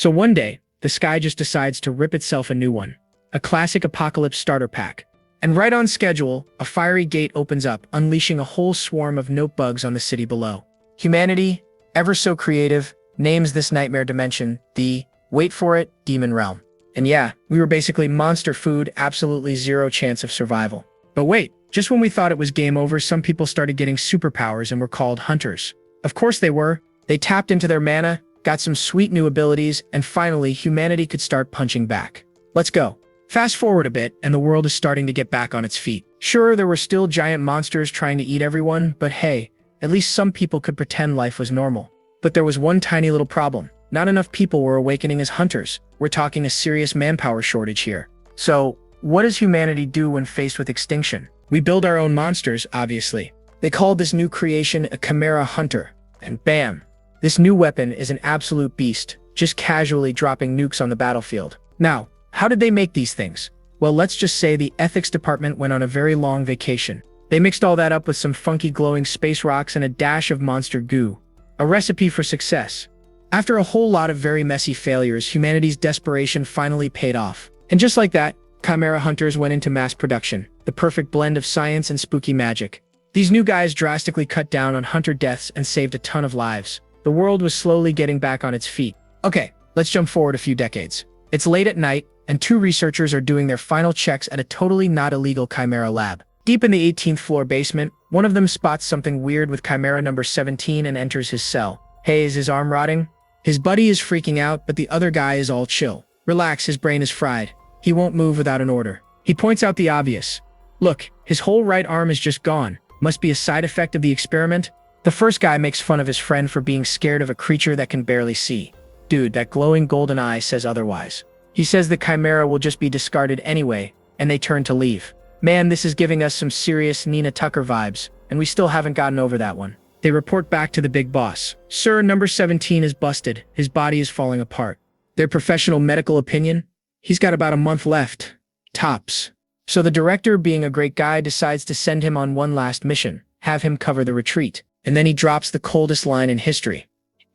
So one day, the sky just decides to rip itself a new one. A classic apocalypse starter pack. And right on schedule, a fiery gate opens up, unleashing a whole swarm of notebugs on the city below. Humanity, ever so creative, names this nightmare dimension the, wait for it, demon realm. And yeah, we were basically monster food, absolutely zero chance of survival. But wait, just when we thought it was game over, some people started getting superpowers and were called hunters. Of course they were. They tapped into their mana, got some sweet new abilities, and finally humanity could start punching back. Let's go. Fast forward a bit, and the world is starting to get back on its feet. Sure, there were still giant monsters trying to eat everyone, but hey, at least some people could pretend life was normal. But there was one tiny little problem. Not enough people were awakening as hunters. We're talking a serious manpower shortage here. So, what does humanity do when faced with extinction? We build our own monsters, obviously. They called this new creation a chimera hunter. And bam! This new weapon is an absolute beast, just casually dropping nukes on the battlefield. Now, how did they make these things? Well, let's just say the ethics department went on a very long vacation. They mixed all that up with some funky glowing space rocks and a dash of monster goo. A recipe for success. After a whole lot of very messy failures, humanity's desperation finally paid off. And just like that, chimera hunters went into mass production, the perfect blend of science and spooky magic. These new guys drastically cut down on hunter deaths and saved a ton of lives. The world was slowly getting back on its feet. Okay, let's jump forward a few decades. It's late at night, and two researchers are doing their final checks at a totally not illegal chimera lab. Deep in the 18th floor basement, one of them spots something weird with chimera number 17 and enters his cell. Hey, is his arm rotting? His buddy is freaking out, but the other guy is all chill. Relax, his brain is fried. He won't move without an order. He points out the obvious. Look, his whole right arm is just gone. Must be a side effect of the experiment. The first guy makes fun of his friend for being scared of a creature that can barely see. Dude, that glowing golden eye says otherwise. He says the chimera will just be discarded anyway, and they turn to leave. Man, this is giving us some serious Nina Tucker vibes, and we still haven't gotten over that one. They report back to the big boss. Sir, number 17 is busted. His body is falling apart. Their professional medical opinion? He's got about a month left. Tops. So the director, being a great guy, decides to send him on one last mission, have him cover the retreat. And then he drops the coldest line in history.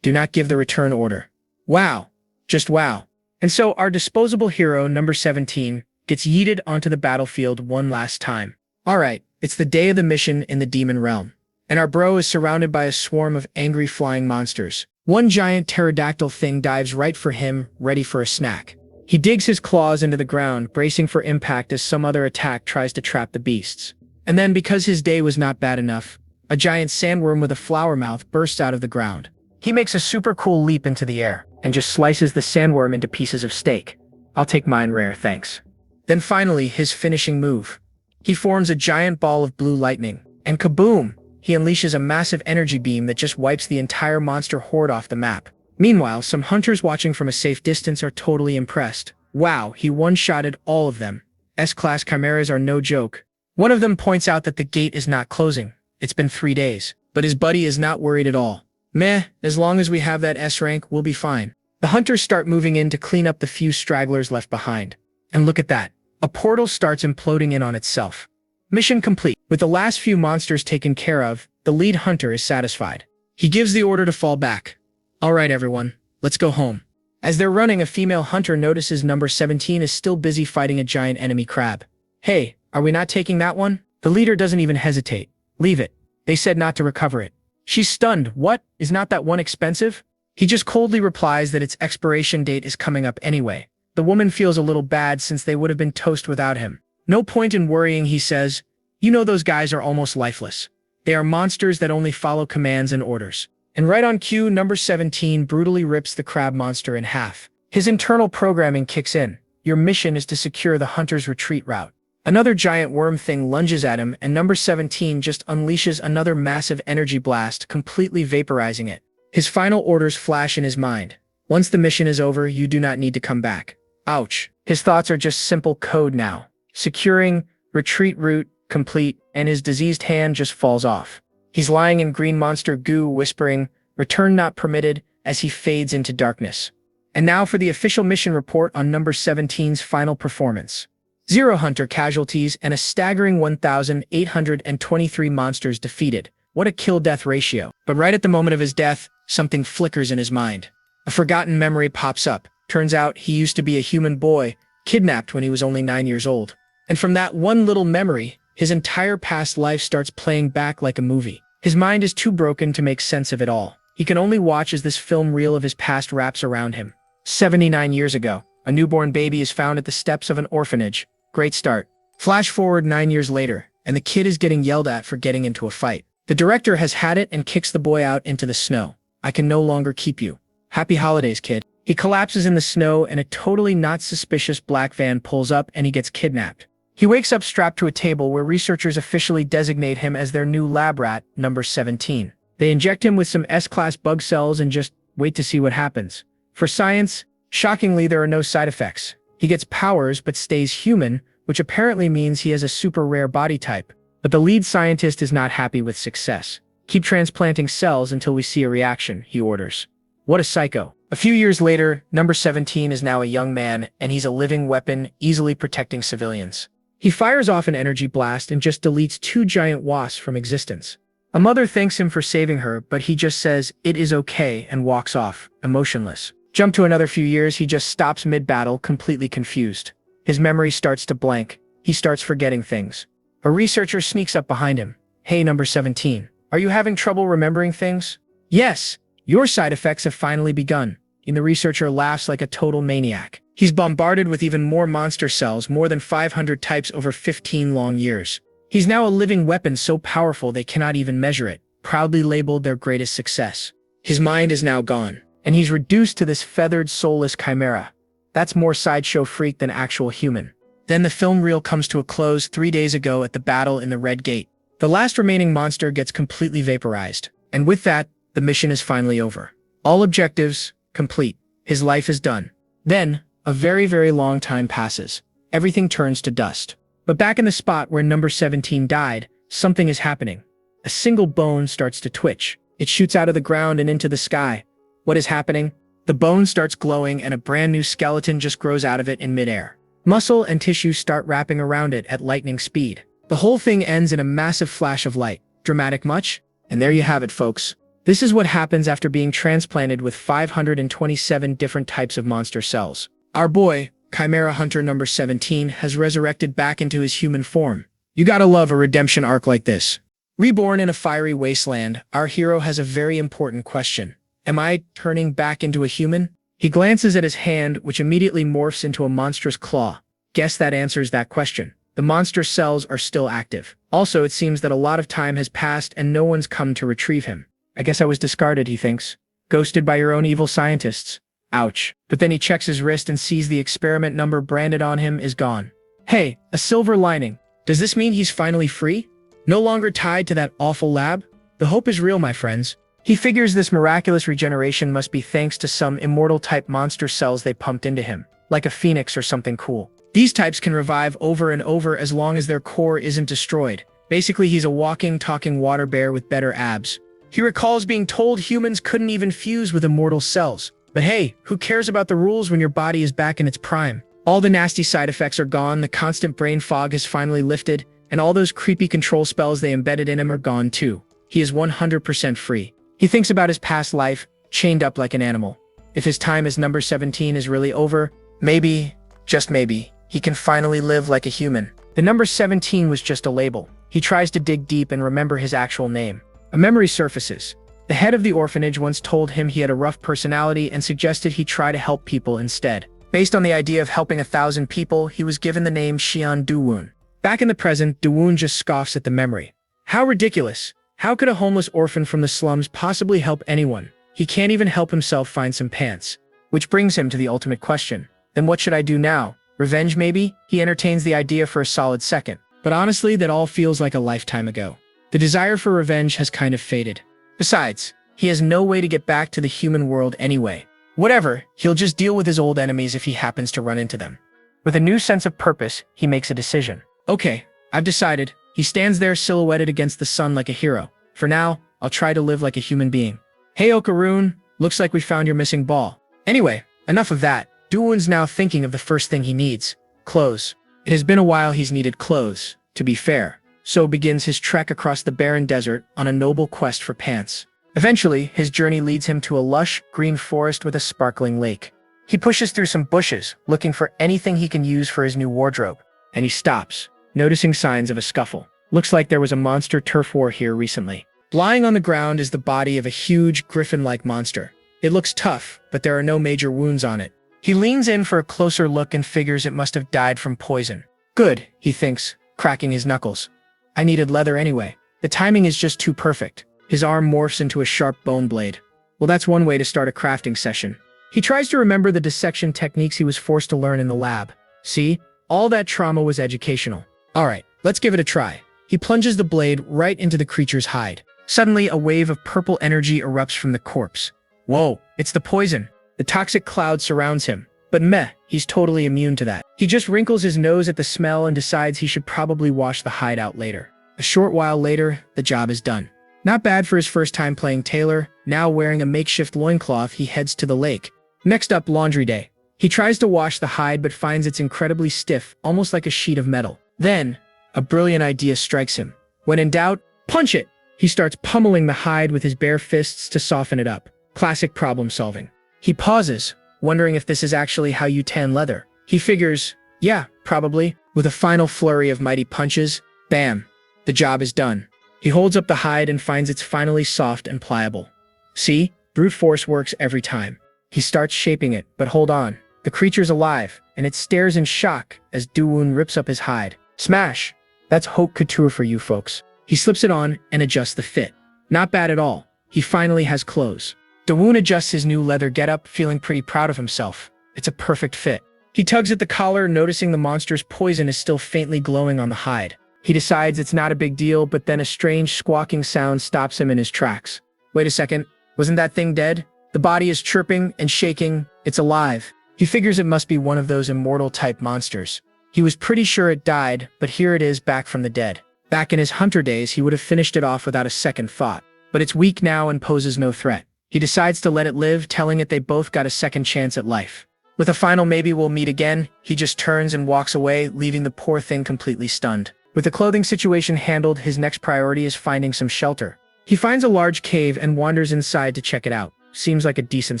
Do not give the return order. Wow. Just wow. And so our disposable hero, number 17, gets yeeted onto the battlefield one last time. Alright, it's the day of the mission in the demon realm. And our bro is surrounded by a swarm of angry flying monsters. One giant pterodactyl thing dives right for him, ready for a snack. He digs his claws into the ground, bracing for impact as some other attack tries to trap the beasts. And then, because his day was not bad enough, a giant sandworm with a flower mouth bursts out of the ground. He makes a super cool leap into the air, and just slices the sandworm into pieces of steak. I'll take mine rare, thanks. Then finally, his finishing move. He forms a giant ball of blue lightning, and kaboom! He unleashes a massive energy beam that just wipes the entire monster horde off the map. Meanwhile, some hunters watching from a safe distance are totally impressed. Wow, he one-shotted all of them. S-class chimeras are no joke. One of them points out that the gate is not closing. It's been 3 days, but his buddy is not worried at all. Meh, as long as we have that S rank, we'll be fine. The hunters start moving in to clean up the few stragglers left behind. And look at that. A portal starts imploding in on itself. Mission complete. With the last few monsters taken care of, the lead hunter is satisfied. He gives the order to fall back. Alright everyone, let's go home. As they're running, a female hunter notices number 17 is still busy fighting a giant enemy crab. Hey, are we not taking that one? The leader doesn't even hesitate. Leave it. They said not to recover it. She's stunned. What? Is not that one expensive? He just coldly replies that its expiration date is coming up anyway. The woman feels a little bad since they would have been toast without him. No point in worrying, he says. You know those guys are almost lifeless. They are monsters that only follow commands and orders. And right on cue, number 17 brutally rips the crab monster in half. His internal programming kicks in. Your mission is to secure the hunter's retreat route. Another giant worm thing lunges at him, and number 17 just unleashes another massive energy blast, completely vaporizing it. His final orders flash in his mind. Once the mission is over, you do not need to come back. Ouch. His thoughts are just simple code now. Securing, retreat route, complete, and his diseased hand just falls off. He's lying in green monster goo, whispering, "Return not permitted," as he fades into darkness. And now for the official mission report on number 17's final performance. 0 hunter casualties and a staggering 1,823 monsters defeated. What a kill-death ratio. But right at the moment of his death, something flickers in his mind. A forgotten memory pops up. Turns out he used to be a human boy, kidnapped when he was only 9 years old. And from that one little memory, his entire past life starts playing back like a movie. His mind is too broken to make sense of it all. He can only watch as this film reel of his past wraps around him. 79 years ago, a newborn baby is found at the steps of an orphanage. Great start. Flash forward 9 years later, and the kid is getting yelled at for getting into a fight. The director has had it and kicks the boy out into the snow. I can no longer keep you. Happy holidays, kid. He collapses in the snow and a totally not suspicious black van pulls up and he gets kidnapped. He wakes up strapped to a table where researchers officially designate him as their new lab rat, number 17. They inject him with some S-class bug cells and just wait to see what happens. For science, shockingly, there are no side effects. He gets powers but stays human, which apparently means he has a super rare body type. But the lead scientist is not happy with success. Keep transplanting cells until we see a reaction, he orders. What a psycho. A few years later, number 17 is now a young man, and he's a living weapon, easily protecting civilians. He fires off an energy blast and just deletes 2 giant wasps from existence. A mother thanks him for saving her, but he just says, "It is okay," and walks off, emotionless. Jump to another few years, he just stops mid-battle, completely confused. His memory starts to blank. He starts forgetting things. A researcher sneaks up behind him. Hey, number 17. Are you having trouble remembering things? Yes, your side effects have finally begun. And the researcher laughs like a total maniac. He's bombarded with even more monster cells, more than 500 types over 15 long years. He's now a living weapon so powerful they cannot even measure it, proudly labeled their greatest success. His mind is now gone, and he's reduced to this feathered, soulless chimera. That's more sideshow freak than actual human. Then the film reel comes to a close 3 days ago at the battle in the Red Gate. The last remaining monster gets completely vaporized, and with that, the mission is finally over. All objectives complete. His life is done. Then, a very, very long time passes. Everything turns to dust. But back in the spot where number 17 died, something is happening. A single bone starts to twitch. It shoots out of the ground and into the sky. What is happening? The bone starts glowing and a brand new skeleton just grows out of it in midair. Muscle and tissue start wrapping around it at lightning speed. The whole thing ends in a massive flash of light. Dramatic much? And there you have it, folks. This is what happens after being transplanted with 527 different types of monster cells. Our boy, Chimera Hunter number 17, has resurrected back into his human form. You gotta love a redemption arc like this. Reborn in a fiery wasteland, our hero has a very important question. Am I turning back into a human? He glances at his hand, which immediately morphs into a monstrous claw. Guess that answers that question. The monster cells are still active. Also, it seems that a lot of time has passed and no one's come to retrieve him. I guess I was discarded, he thinks. Ghosted by your own evil scientists. Ouch. But then he checks his wrist and sees the experiment number branded on him is gone. Hey, a silver lining. Does this mean he's finally free? No longer tied to that awful lab? The hope is real, my friends. He figures this miraculous regeneration must be thanks to some immortal-type monster cells they pumped into him, like a phoenix or something cool. These types can revive over and over as long as their core isn't destroyed. Basically, he's a walking, talking water bear with better abs. He recalls being told humans couldn't even fuse with immortal cells. But hey, who cares about the rules when your body is back in its prime? All the nasty side effects are gone, the constant brain fog has finally lifted, and all those creepy control spells they embedded in him are gone too. He is 100% free. He thinks about his past life, chained up like an animal. If his time as number 17 is really over, maybe, just maybe, he can finally live like a human. The number 17 was just a label. He tries to dig deep and remember his actual name. A memory surfaces. The head of the orphanage once told him he had a rough personality and suggested he try to help people instead. Based on the idea of helping 1,000 people, he was given the name Xian Duwoon. Back in the present, Duwoon just scoffs at the memory. How ridiculous! How could a homeless orphan from the slums possibly help anyone? He can't even help himself find some pants. Which brings him to the ultimate question. Then what should I do now? Revenge maybe? He entertains the idea for a solid second. But honestly, that all feels like a lifetime ago. The desire for revenge has kind of faded. Besides, he has no way to get back to the human world anyway. Whatever, he'll just deal with his old enemies if he happens to run into them. With a new sense of purpose, he makes a decision. Okay, I've decided. He stands there silhouetted against the sun like a hero. For now, I'll try to live like a human being. Hey Okaroon, looks like we found your missing ball. Anyway, enough of that. Duwoon's now thinking of the first thing he needs. Clothes. It has been a while he's needed clothes, to be fair. So begins his trek across the barren desert on a noble quest for pants. Eventually, his journey leads him to a lush, green forest with a sparkling lake. He pushes through some bushes, looking for anything he can use for his new wardrobe. And he stops, noticing signs of a scuffle. Looks like there was a monster turf war here recently. Lying on the ground is the body of a huge griffin-like monster. It looks tough, but there are no major wounds on it. He leans in for a closer look and figures it must have died from poison. Good, he thinks, cracking his knuckles. I needed leather anyway. The timing is just too perfect. His arm morphs into a sharp bone blade. Well, that's one way to start a crafting session. He tries to remember the dissection techniques he was forced to learn in the lab. See? All that trauma was educational. Alright, let's give it a try. He plunges the blade right into the creature's hide. Suddenly, a wave of purple energy erupts from the corpse. Whoa, it's the poison. The toxic cloud surrounds him. But meh, he's totally immune to that. He just wrinkles his nose at the smell and decides he should probably wash the hide out later. A short while later, the job is done. Not bad for his first time playing tailor. Now wearing a makeshift loincloth, he heads to the lake. Next up, laundry day. He tries to wash the hide but finds it's incredibly stiff, almost like a sheet of metal. Then, a brilliant idea strikes him. When in doubt, punch it! He starts pummeling the hide with his bare fists to soften it up. Classic problem solving. He pauses, wondering if this is actually how you tan leather. He figures, yeah, probably. With a final flurry of mighty punches, bam, the job is done. He holds up the hide and finds it's finally soft and pliable. See? Brute force works every time. He starts shaping it, but hold on. The creature's alive, and it stares in shock as Dawoon rips up his hide. Smash! That's haute couture for you folks. He slips it on and adjusts the fit. Not bad at all. He finally has clothes. Dawoon adjusts his new leather getup, feeling pretty proud of himself. It's a perfect fit. He tugs at the collar, noticing the monster's poison is still faintly glowing on the hide. He decides it's not a big deal, but then a strange squawking sound stops him in his tracks. Wait a second, wasn't that thing dead? The body is chirping and shaking. It's alive. He figures it must be one of those immortal-type monsters. He was pretty sure it died, but here it is back from the dead. Back in his hunter days, he would have finished it off without a second thought. But it's weak now and poses no threat. He decides to let it live, telling it they both got a second chance at life. With a final maybe we'll meet again, he just turns and walks away, leaving the poor thing completely stunned. With the clothing situation handled, his next priority is finding some shelter. He finds a large cave and wanders inside to check it out. Seems like a decent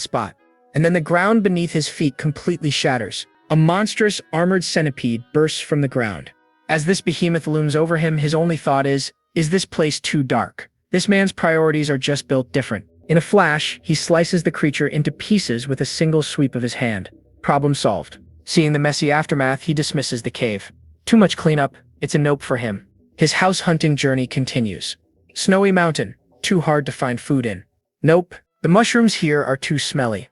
spot. And then the ground beneath his feet completely shatters. A monstrous, armored centipede bursts from the ground. As this behemoth looms over him, his only thought is this place too dark? This man's priorities are just built different. In a flash, he slices the creature into pieces with a single sweep of his hand. Problem solved. Seeing the messy aftermath, he dismisses the cave. Too much cleanup. It's a nope for him. His house hunting journey continues. Snowy mountain. Too hard to find food in. Nope. The mushrooms here are too smelly.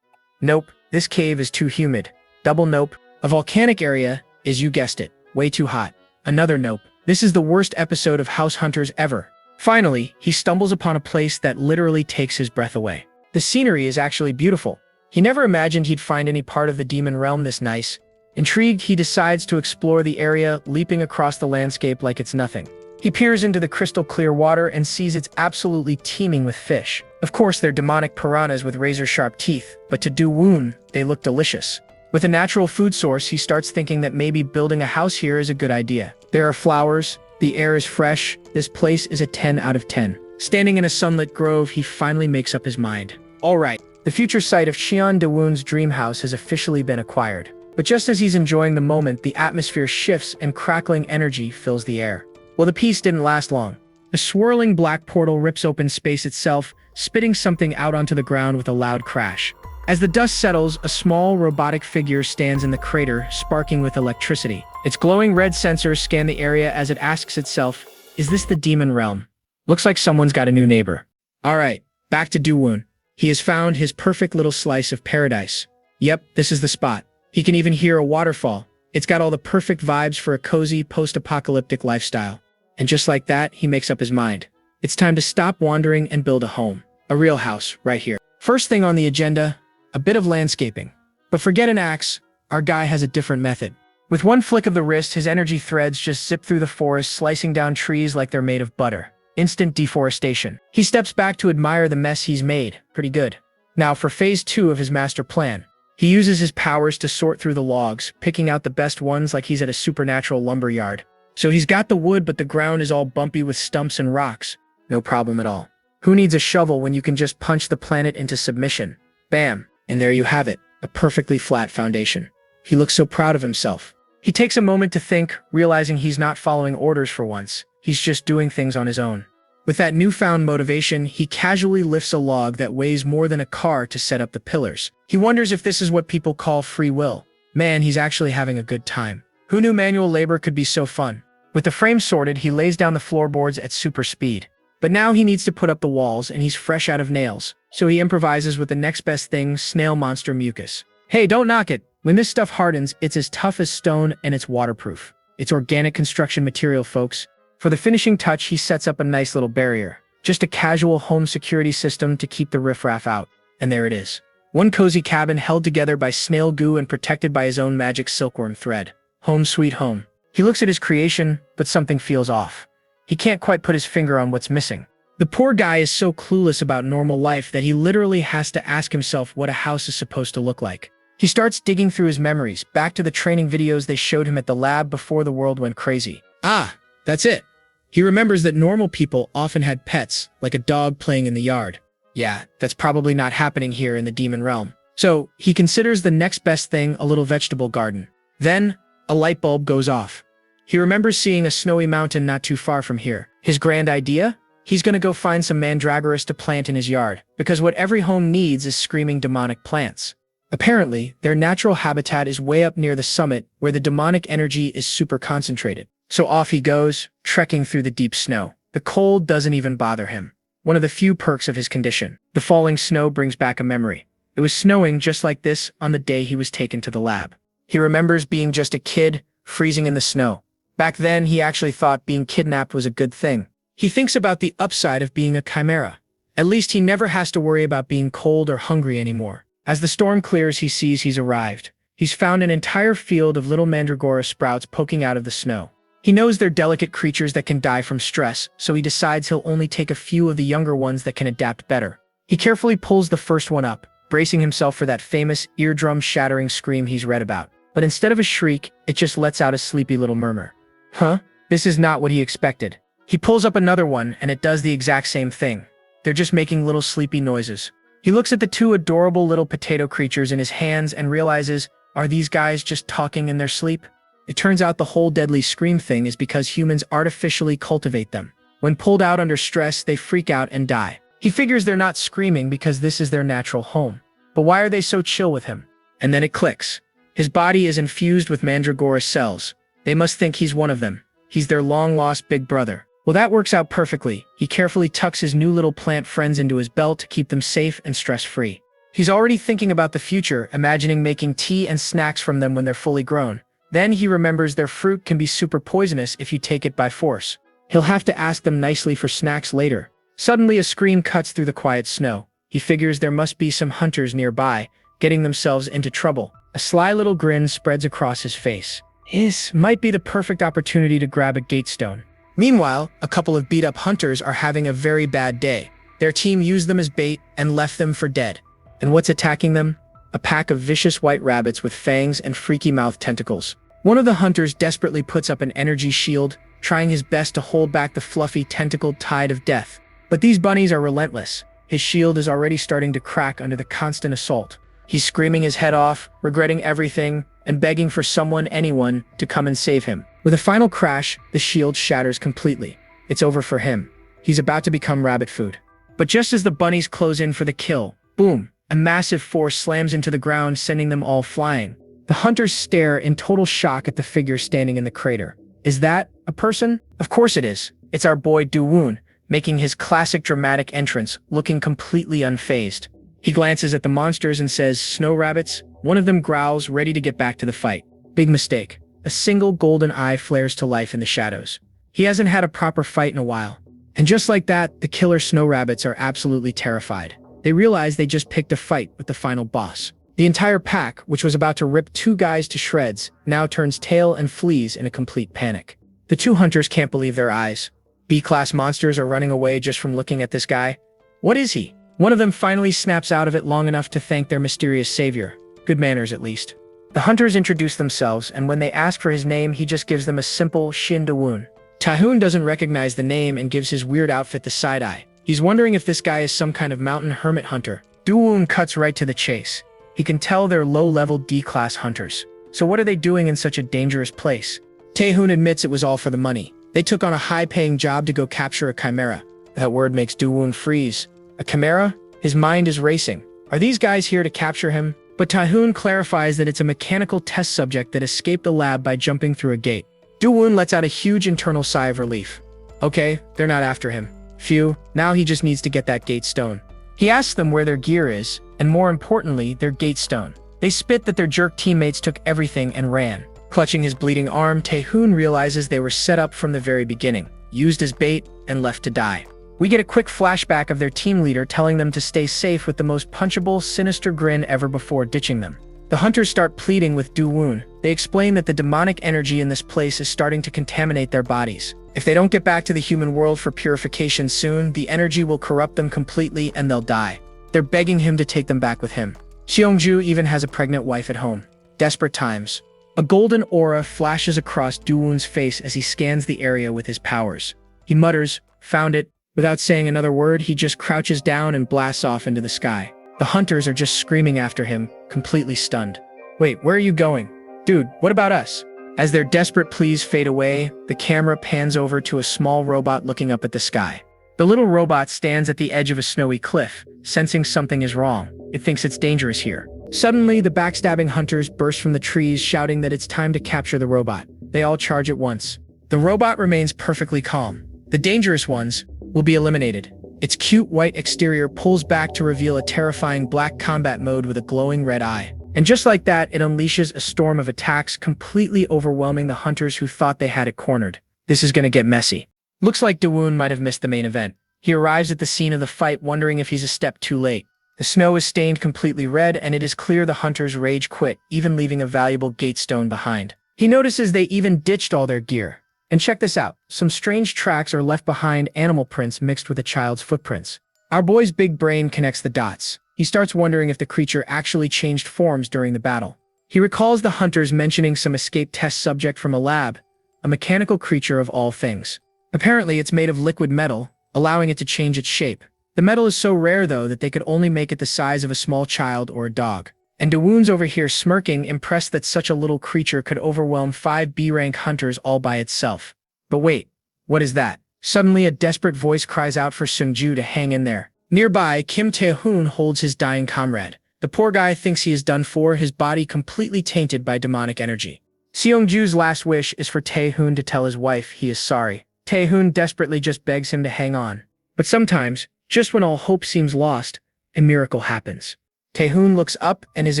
Nope. This cave is too humid. Double nope. A volcanic area is, you guessed it, way too hot. Another nope. This is the worst episode of House Hunters ever. Finally, he stumbles upon a place that literally takes his breath away. The scenery is actually beautiful. He never imagined he'd find any part of the demon realm this nice. Intrigued, he decides to explore the area, leaping across the landscape like it's nothing. He peers into the crystal-clear water and sees it's absolutely teeming with fish. Of course, they're demonic piranhas with razor-sharp teeth, but to Dawoon, they look delicious. With a natural food source, he starts thinking that maybe building a house here is a good idea. There are flowers, the air is fresh, this place is a 10 out of 10. Standing in a sunlit grove, he finally makes up his mind. Alright, the future site of Cheon Dawoon's dream house has officially been acquired. But just as he's enjoying the moment, the atmosphere shifts and crackling energy fills the air. Well, the peace didn't last long. A swirling black portal rips open space itself, spitting something out onto the ground with a loud crash. As the dust settles, a small robotic figure stands in the crater, sparking with electricity. Its glowing red sensors scan the area as it asks itself, is this the demon realm? Looks like someone's got a new neighbor. Alright, back to Dawoon. He has found his perfect little slice of paradise. Yep, this is the spot. He can even hear a waterfall. It's got all the perfect vibes for a cozy, post-apocalyptic lifestyle. And just like that, he makes up his mind. It's time to stop wandering and build a home. A real house, right here. First thing on the agenda, a bit of landscaping. But forget an axe, our guy has a different method. With one flick of the wrist, his energy threads just zip through the forest, slicing down trees like they're made of butter. Instant deforestation. He steps back to admire the mess he's made. Pretty good. Now for phase 2 of his master plan. He uses his powers to sort through the logs, picking out the best ones like he's at a supernatural lumber yard. So he's got the wood, but the ground is all bumpy with stumps and rocks. No problem at all. Who needs a shovel when you can just punch the planet into submission? Bam. And there you have it. a perfectly flat foundation. He looks so proud of himself. He takes a moment to think, realizing he's not following orders for once. He's just doing things on his own. With that newfound motivation, he casually lifts a log that weighs more than a car to set up the pillars. He wonders if this is what people call free will. Man, he's actually having a good time. Who knew manual labor could be so fun? With the frame sorted, he lays down the floorboards at super speed. But now he needs to put up the walls, and he's fresh out of nails. So he improvises with the next best thing, snail monster mucus. Hey, don't knock it. When this stuff hardens, it's as tough as stone and it's waterproof. It's organic construction material, folks. For the finishing touch, he sets up a nice little barrier. Just a casual home security system to keep the riffraff out. And there it is. One cozy cabin held together by snail goo and protected by his own magic silkworm thread. Home sweet home. He looks at his creation, but something feels off. He can't quite put his finger on what's missing. The poor guy is so clueless about normal life that he literally has to ask himself what a house is supposed to look like. He starts digging through his memories, back to the training videos they showed him at the lab before the world went crazy. Ah, that's it. He remembers that normal people often had pets, like a dog playing in the yard. Yeah, that's probably not happening here in the demon realm. So, he considers the next best thing a little vegetable garden. Then, a light bulb goes off. He remembers seeing a snowy mountain not too far from here. His grand idea? He's gonna go find some mandragoras to plant in his yard, because what every home needs is screaming demonic plants. Apparently, their natural habitat is way up near the summit, where the demonic energy is super concentrated. So off he goes, trekking through the deep snow. The cold doesn't even bother him. One of the few perks of his condition. The falling snow brings back a memory. It was snowing just like this on the day he was taken to the lab. He remembers being just a kid, freezing in the snow. Back then, he actually thought being kidnapped was a good thing. He thinks about the upside of being a chimera. At least he never has to worry about being cold or hungry anymore. As the storm clears, he sees he's arrived. He's found an entire field of little mandragora sprouts poking out of the snow. He knows they're delicate creatures that can die from stress, so he decides he'll only take a few of the younger ones that can adapt better. He carefully pulls the first one up, bracing himself for that famous eardrum-shattering scream he's read about. But instead of a shriek, it just lets out a sleepy little murmur. Huh? This is not what he expected. He pulls up another one, and it does the exact same thing. They're just making little sleepy noises. He looks at the two adorable little potato creatures in his hands and realizes, are these guys just talking in their sleep? It turns out the whole deadly scream thing is because humans artificially cultivate them. When pulled out under stress, they freak out and die. He figures they're not screaming because this is their natural home. But why are they so chill with him? And then it clicks. His body is infused with mandragora cells. They must think he's one of them. He's their long-lost big brother. Well, that works out perfectly. He carefully tucks his new little plant friends into his belt to keep them safe and stress-free. He's already thinking about the future, imagining making tea and snacks from them when they're fully grown. Then he remembers their fruit can be super poisonous if you take it by force. He'll have to ask them nicely for snacks later. Suddenly, a scream cuts through the quiet snow. He figures there must be some hunters nearby, getting themselves into trouble. A sly little grin spreads across his face. This might be the perfect opportunity to grab a gatestone. Meanwhile, a couple of beat-up hunters are having a very bad day. Their team used them as bait and left them for dead. And what's attacking them? A pack of vicious white rabbits with fangs and freaky mouth tentacles. One of the hunters desperately puts up an energy shield, trying his best to hold back the fluffy, tentacled tide of death. But these bunnies are relentless. His shield is already starting to crack under the constant assault. He's screaming his head off, regretting everything, and begging for someone, anyone, to come and save him. With a final crash, the shield shatters completely. It's over for him. He's about to become rabbit food. But just as the bunnies close in for the kill, boom, a massive force slams into the ground, sending them all flying. The hunters stare in total shock at the figure standing in the crater. Is that a person? Of course it is. It's our boy Do-woon, making his classic dramatic entrance, looking completely unfazed. He glances at the monsters and says, "Snow rabbits?" One of them growls, ready to get back to the fight. Big mistake. A single golden eye flares to life in the shadows. He hasn't had a proper fight in a while. And just like that, the killer snow rabbits are absolutely terrified. They realize they just picked a fight with the final boss. The entire pack, which was about to rip two guys to shreds, now turns tail and flees in a complete panic. The two hunters can't believe their eyes. B-class monsters are running away just from looking at this guy. What is he? One of them finally snaps out of it long enough to thank their mysterious savior. Good manners, at least. The hunters introduce themselves, and when they ask for his name, he just gives them a simple Shin Da-woon. Tahoon doesn't recognize the name and gives his weird outfit the side-eye. He's wondering if this guy is some kind of mountain hermit hunter. Do-woon cuts right to the chase. He can tell they're low-level D-class hunters. So what are they doing in such a dangerous place? Taehoon admits it was all for the money. They took on a high-paying job to go capture a chimera. That word makes Do-woon freeze. A chimera? His mind is racing. Are these guys here to capture him? But Taehoon clarifies that it's a mechanical test subject that escaped the lab by jumping through a gate. Do-woon lets out a huge internal sigh of relief. Okay, they're not after him. Phew, now he just needs to get that gate stone. He asks them where their gear is, and more importantly, their gate stone. They spit that their jerk teammates took everything and ran. Clutching his bleeding arm, Taehoon realizes they were set up from the very beginning, used as bait, and left to die. We get a quick flashback of their team leader telling them to stay safe with the most punchable, sinister grin ever before ditching them. The hunters start pleading with Do-woon. They explain that the demonic energy in this place is starting to contaminate their bodies. If they don't get back to the human world for purification soon, the energy will corrupt them completely and they'll die. They're begging him to take them back with him. Seongju even has a pregnant wife at home. Desperate times. A golden aura flashes across Do-woon's face as he scans the area with his powers. He mutters, "Found it." Without saying another word, he just crouches down and blasts off into the sky. The hunters are just screaming after him, completely stunned. Wait, where are you going? Dude, what about us? As their desperate pleas fade away, the camera pans over to a small robot looking up at the sky. The little robot stands at the edge of a snowy cliff, sensing something is wrong. It thinks it's dangerous here. Suddenly, the backstabbing hunters burst from the trees, shouting that it's time to capture the robot. They all charge at once. The robot remains perfectly calm. The dangerous ones will be eliminated. Its cute white exterior pulls back to reveal a terrifying black combat mode with a glowing red eye. And just like that, it unleashes a storm of attacks, completely overwhelming the hunters who thought they had it cornered. This is gonna get messy. Looks like Do-woon might have missed the main event. He arrives at the scene of the fight, wondering if he's a step too late. The snow is stained completely red, and it is clear the hunters rage quit, even leaving a valuable gate stone behind. He notices they even ditched all their gear. And check this out, some strange tracks are left behind, animal prints mixed with a child's footprints. Our boy's big brain connects the dots. He starts wondering if the creature actually changed forms during the battle. He recalls the hunters mentioning some escaped test subject from a lab, a mechanical creature of all things. Apparently it's made of liquid metal, allowing it to change its shape. The metal is so rare though that they could only make it the size of a small child or a dog. And Do-woon's over here smirking, impressed that such a little creature could overwhelm 5 B-rank hunters all by itself. But wait, what is that? Suddenly a desperate voice cries out for Seongju to hang in there. Nearby, Kim Tae-hoon holds his dying comrade. The poor guy thinks he is done for, his body completely tainted by demonic energy. Seongju's last wish is for Tae-hoon to tell his wife he is sorry. Tae-hoon desperately just begs him to hang on. But sometimes, just when all hope seems lost, a miracle happens. Tae-hoon looks up, and his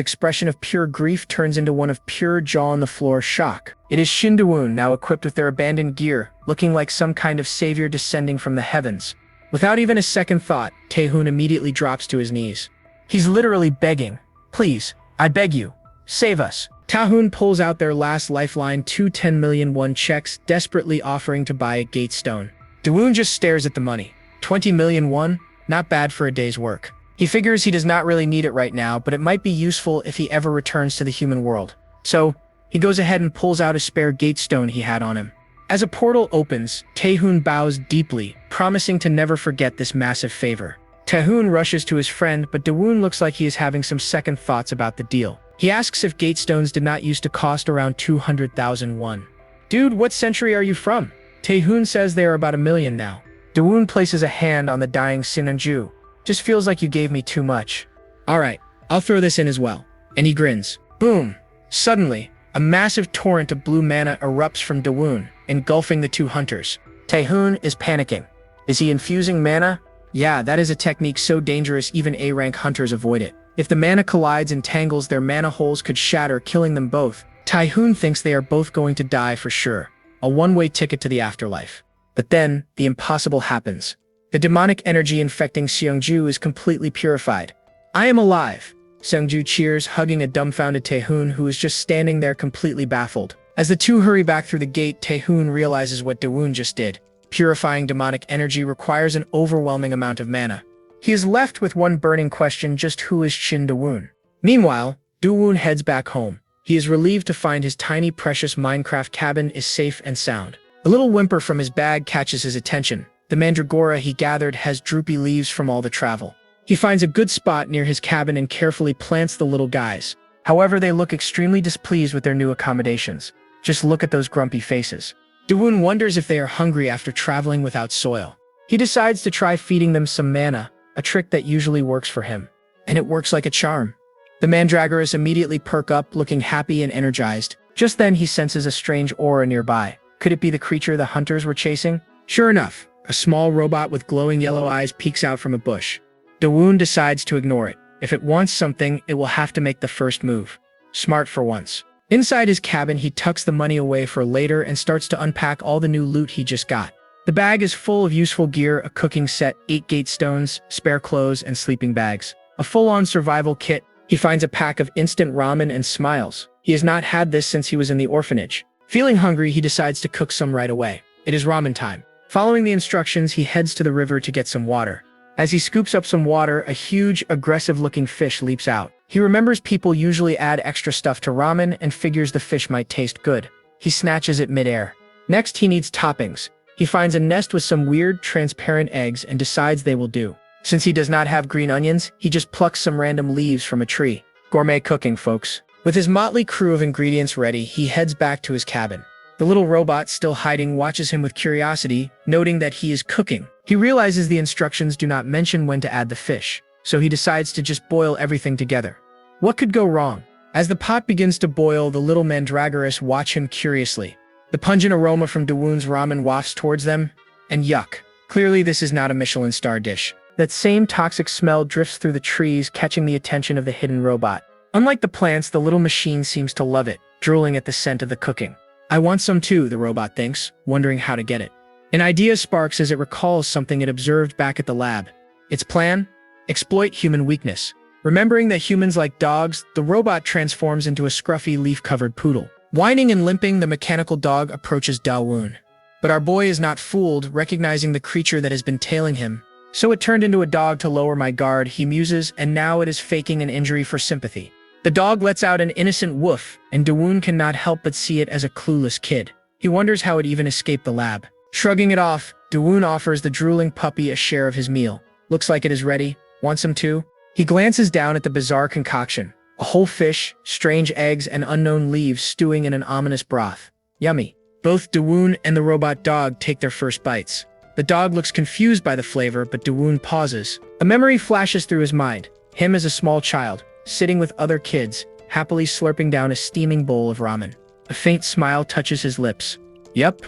expression of pure grief turns into one of pure jaw-on-the-floor shock. It is Shin Do-woon, now equipped with their abandoned gear, looking like some kind of savior descending from the heavens. Without even a second thought, Tae-hoon immediately drops to his knees. He's literally begging, "Please, I beg you, save us." Tae-hoon pulls out their last lifeline, 2 10 million won checks, desperately offering to buy a gate stone. Do-woon just stares at the money. 20 million won? Not bad for a day's work. He figures he does not really need it right now, but it might be useful if he ever returns to the human world. So, he goes ahead and pulls out a spare gate stone he had on him. As a portal opens, Tae-hoon bows deeply, promising to never forget this massive favor. Tae-hoon rushes to his friend, but Do-woon looks like he is having some second thoughts about the deal. He asks if gate stones did not used to cost around 200,000 won. "Dude, what century are you from?" Tae-hoon says they are about 1 million now. Do-woon places a hand on the dying Seongju. "Just feels like you gave me too much." "Alright, I'll throw this in as well." And he grins. Boom! Suddenly, a massive torrent of blue mana erupts from Do-woon, engulfing the two hunters. Tae-hoon is panicking. Is he infusing mana? Yeah, that is a technique so dangerous even A-rank hunters avoid it. If the mana collides and tangles, their mana holes could shatter, killing them both. Tae-hoon thinks they are both going to die for sure. A one-way ticket to the afterlife. But then, the impossible happens. The demonic energy infecting Seongju is completely purified. "I am alive!" Seongju cheers, hugging a dumbfounded Tae-hoon who is just standing there completely baffled. As the two hurry back through the gate, Tae-hoon realizes what Do-woon just did. Purifying demonic energy requires an overwhelming amount of mana. He is left with one burning question: just who is Shin Do-woon? Meanwhile, Do-woon heads back home. He is relieved to find his tiny precious Minecraft cabin is safe and sound. A little whimper from his bag catches his attention. The mandragora he gathered has droopy leaves from all the travel. He finds a good spot near his cabin and carefully plants the little guys. However, they look extremely displeased with their new accommodations. Just look at those grumpy faces. Dawoon wonders if they are hungry after traveling without soil. He decides to try feeding them some mana, a trick that usually works for him. And it works like a charm. The mandragoras immediately perk up, looking happy and energized. Just then he senses a strange aura nearby. Could it be the creature the hunters were chasing? Sure enough, a small robot with glowing yellow eyes peeks out from a bush. Dawoon decides to ignore it. If it wants something, it will have to make the first move. Smart for once. Inside his cabin, he tucks the money away for later and starts to unpack all the new loot he just got. The bag is full of useful gear, a cooking set, 8 gate stones, spare clothes, and sleeping bags. A full-on survival kit. He finds a pack of instant ramen and smiles. He has not had this since he was in the orphanage. Feeling hungry, he decides to cook some right away. It is ramen time. Following the instructions, he heads to the river to get some water. As he scoops up some water, a huge, aggressive-looking fish leaps out. He remembers people usually add extra stuff to ramen and figures the fish might taste good. He snatches it midair. Next, he needs toppings. He finds a nest with some weird, transparent eggs and decides they will do. Since he does not have green onions, he just plucks some random leaves from a tree. Gourmet cooking, folks. With his motley crew of ingredients ready, he heads back to his cabin. The little robot, still hiding, watches him with curiosity, noting that he is cooking. He realizes the instructions do not mention when to add the fish, so he decides to just boil everything together. What could go wrong? As the pot begins to boil, the little mandragoras watch him curiously. The pungent aroma from Dawoon's ramen wafts towards them, and yuck. Clearly this is not a Michelin star dish. That same toxic smell drifts through the trees, catching the attention of the hidden robot. Unlike the plants, the little machine seems to love it, drooling at the scent of the cooking. I want some too, the robot thinks, wondering how to get it. An idea sparks as it recalls something it observed back at the lab. Its plan? Exploit human weakness. Remembering that humans like dogs, the robot transforms into a scruffy, leaf-covered poodle. Whining and limping, the mechanical dog approaches Dawoon. But our boy is not fooled, recognizing the creature that has been tailing him. So it turned into a dog to lower my guard, he muses, and now it is faking an injury for sympathy. The dog lets out an innocent woof, and Dawoon cannot help but see it as a clueless kid. He wonders how it even escaped the lab. Shrugging it off, Dawoon offers the drooling puppy a share of his meal. Looks like it is ready. Want some too? He glances down at the bizarre concoction. A whole fish, strange eggs, and unknown leaves stewing in an ominous broth. Yummy. Both Dawoon and the robot dog take their first bites. The dog looks confused by the flavor, but Dawoon pauses. A memory flashes through his mind. Him as a small child, sitting with other kids, happily slurping down a steaming bowl of ramen. A faint smile touches his lips. Yep,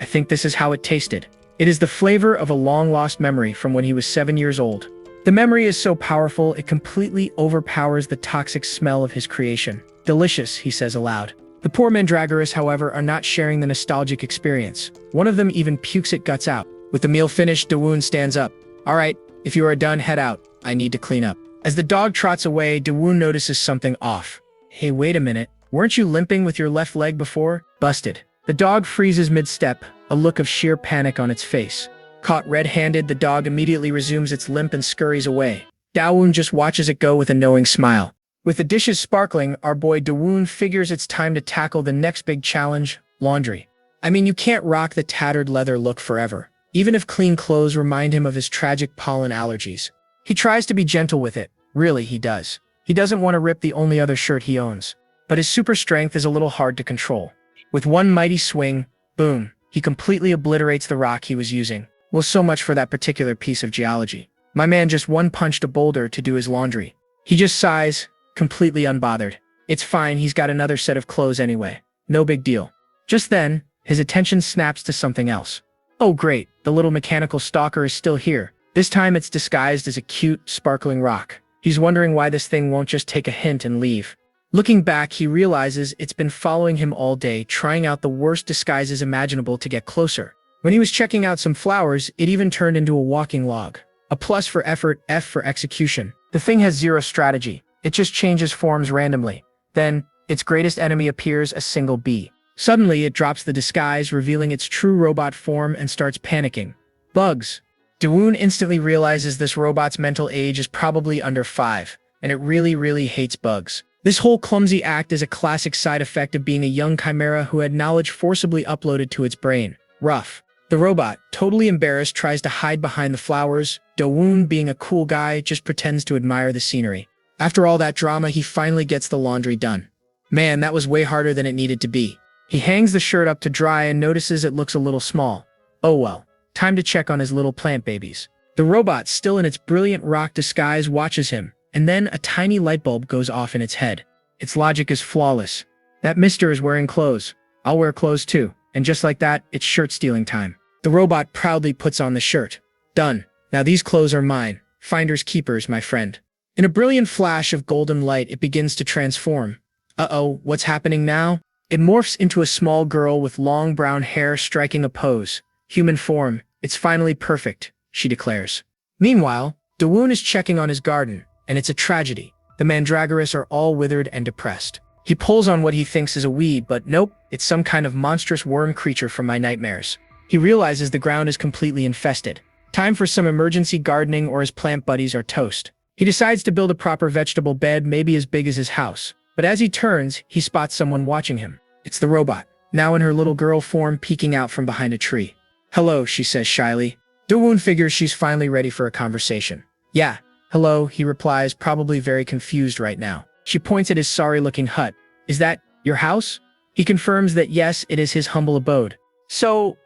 I think this is how it tasted. It is the flavor of a long-lost memory from when he was 7 years old. The memory is so powerful, it completely overpowers the toxic smell of his creation. Delicious, he says aloud. The poor mandragoras, however, are not sharing the nostalgic experience. One of them even pukes it guts out. With the meal finished, Dawoon stands up. All right, if you are done, head out. I need to clean up. As the dog trots away, Dawoon notices something off. Hey, wait a minute. Weren't you limping with your left leg before? Busted. The dog freezes mid-step, a look of sheer panic on its face. Caught red-handed, the dog immediately resumes its limp and scurries away. Dawoon just watches it go with a knowing smile. With the dishes sparkling, our boy Dawoon figures it's time to tackle the next big challenge, laundry. I mean, you can't rock the tattered leather look forever, even if clean clothes remind him of his tragic pollen allergies. He tries to be gentle with it. Really, he does. He doesn't want to rip the only other shirt he owns. But his super strength is a little hard to control. With one mighty swing, boom, he completely obliterates the rock he was using. Well, so much for that particular piece of geology. My man just one-punched a boulder to do his laundry. He just sighs, completely unbothered. It's fine, he's got another set of clothes anyway. No big deal. Just then, his attention snaps to something else. Oh great, the little mechanical stalker is still here. This time it's disguised as a cute, sparkling rock. He's wondering why this thing won't just take a hint and leave. Looking back, he realizes it's been following him all day, trying out the worst disguises imaginable to get closer. When he was checking out some flowers, it even turned into a walking log. A plus for effort, F for execution. The thing has zero strategy. It just changes forms randomly. Then, its greatest enemy appears, a single bee. Suddenly, it drops the disguise, revealing its true robot form and starts panicking. Bugs. Dawoon instantly realizes this robot's mental age is probably under 5, and it really hates bugs. This whole clumsy act is a classic side effect of being a young chimera who had knowledge forcibly uploaded to its brain. Rough. The robot, totally embarrassed, tries to hide behind the flowers. Do-woon, being a cool guy, just pretends to admire the scenery. After all that drama, he finally gets the laundry done. Man, that was way harder than it needed to be. He hangs the shirt up to dry and notices it looks a little small. Oh well, time to check on his little plant babies. The robot, still in its brilliant rock disguise, watches him, and then a tiny light bulb goes off in its head. Its logic is flawless. That mister is wearing clothes. I'll wear clothes too. And just like that, it's shirt stealing time. The robot proudly puts on the shirt. Done. Now these clothes are mine. Finders keepers, my friend. In a brilliant flash of golden light, it begins to transform. Uh-oh, what's happening now? It morphs into a small girl with long brown hair striking a pose. Human form. It's finally perfect, she declares. Meanwhile, Do-woon is checking on his garden, and it's a tragedy. The mandragoras are all withered and depressed. He pulls on what he thinks is a weed, but nope, it's some kind of monstrous worm creature from my nightmares. He realizes the ground is completely infested. Time for some emergency gardening or his plant buddies are toast. He decides to build a proper vegetable bed, maybe as big as his house. But as he turns, he spots someone watching him. It's the robot, now in her little girl form, peeking out from behind a tree. Hello, she says shyly. Do-woon figures she's finally ready for a conversation. Yeah, hello, he replies, probably very confused right now. She points at his sorry-looking hut. Is that your house? He confirms that yes, it is his humble abode. So,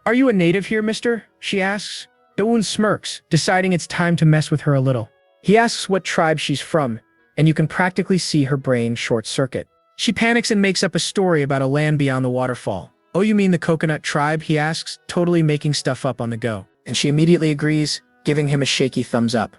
are you a native here, mister? She asks. Do-woon smirks, deciding it's time to mess with her a little. He asks what tribe she's from, and you can practically see her brain short-circuit. She panics and makes up a story about a land beyond the waterfall. Oh, you mean the coconut tribe? He asks, totally making stuff up on the go. And she immediately agrees, giving him a shaky thumbs up.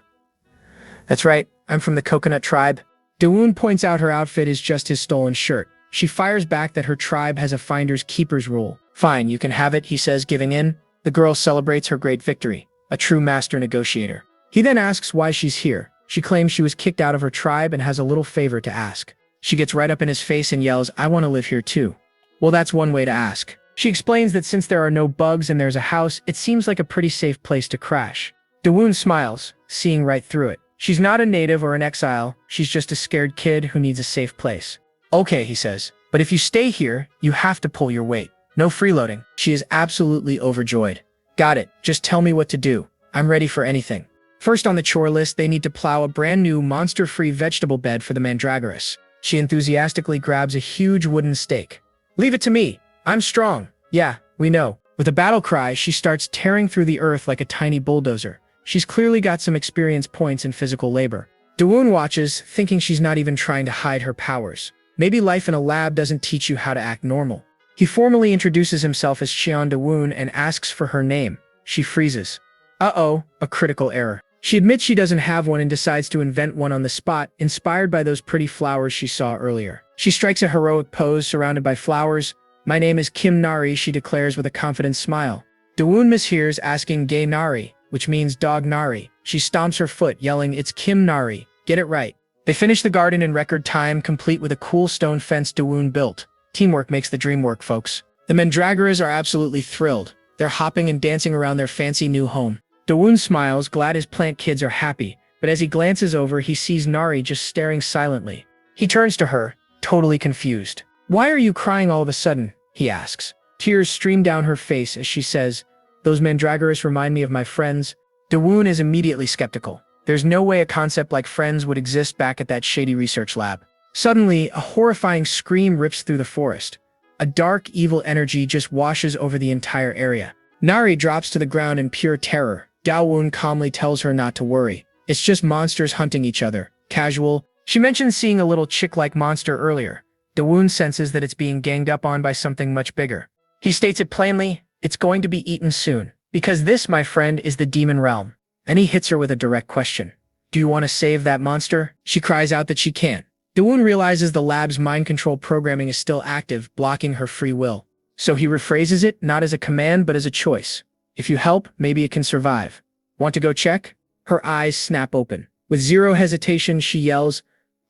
That's right, I'm from the coconut tribe. Do-woon points out her outfit is just his stolen shirt. She fires back that her tribe has a finder's keeper's rule. Fine, you can have it, he says, giving in. The girl celebrates her great victory, a true master negotiator. He then asks why she's here. She claims she was kicked out of her tribe and has a little favor to ask. She gets right up in his face and yells, I want to live here too. Well, that's one way to ask. She explains that since there are no bugs and there's a house, it seems like a pretty safe place to crash. Do-woon smiles, seeing right through it. She's not a native or an exile, she's just a scared kid who needs a safe place. Okay, he says, but if you stay here, you have to pull your weight. No freeloading. She is absolutely overjoyed. Got it, just tell me what to do. I'm ready for anything. First on the chore list, they need to plow a brand new monster-free vegetable bed for the mandragoras. She enthusiastically grabs a huge wooden stake. Leave it to me. I'm strong. Yeah, we know. With a battle cry, she starts tearing through the earth like a tiny bulldozer. She's clearly got some experience points in physical labor. Do-woon watches, thinking she's not even trying to hide her powers. Maybe life in a lab doesn't teach you how to act normal. He formally introduces himself as Cheon Do-woon and asks for her name. She freezes. Uh-oh, a critical error. She admits she doesn't have one and decides to invent one on the spot, inspired by those pretty flowers she saw earlier. She strikes a heroic pose surrounded by flowers. My name is Kim Nari, she declares with a confident smile. Do-woon mishears, asking Gay Nari, which means dog Nari. She stomps her foot, yelling, it's Kim Nari. Get it right. They finish the garden in record time, complete with a cool stone fence Do-woon built. Teamwork makes the dream work, folks. The mandragoras are absolutely thrilled. They're hopping and dancing around their fancy new home. Do-woon smiles, glad his plant kids are happy, but as he glances over, he sees Nari just staring silently. He turns to her, totally confused. Why are you crying all of a sudden? He asks. Tears stream down her face as she says, those mandragoras remind me of my friends. Do-woon is immediately skeptical. There's no way a concept like friends would exist back at that shady research lab. Suddenly, a horrifying scream rips through the forest. A dark, evil energy just washes over the entire area. Nari drops to the ground in pure terror. Do-woon calmly tells her not to worry. It's just monsters hunting each other. Casual. She mentioned seeing a little chick-like monster earlier. Do-woon senses that it's being ganged up on by something much bigger. He states it plainly, it's going to be eaten soon. Because this, my friend, is the demon realm. And he hits her with a direct question. Do you want to save that monster? She cries out that she can't. Do-woon realizes the lab's mind control programming is still active, blocking her free will. So he rephrases it, not as a command, but as a choice. If you help, maybe it can survive. Want to go check? Her eyes snap open. With zero hesitation, she yells,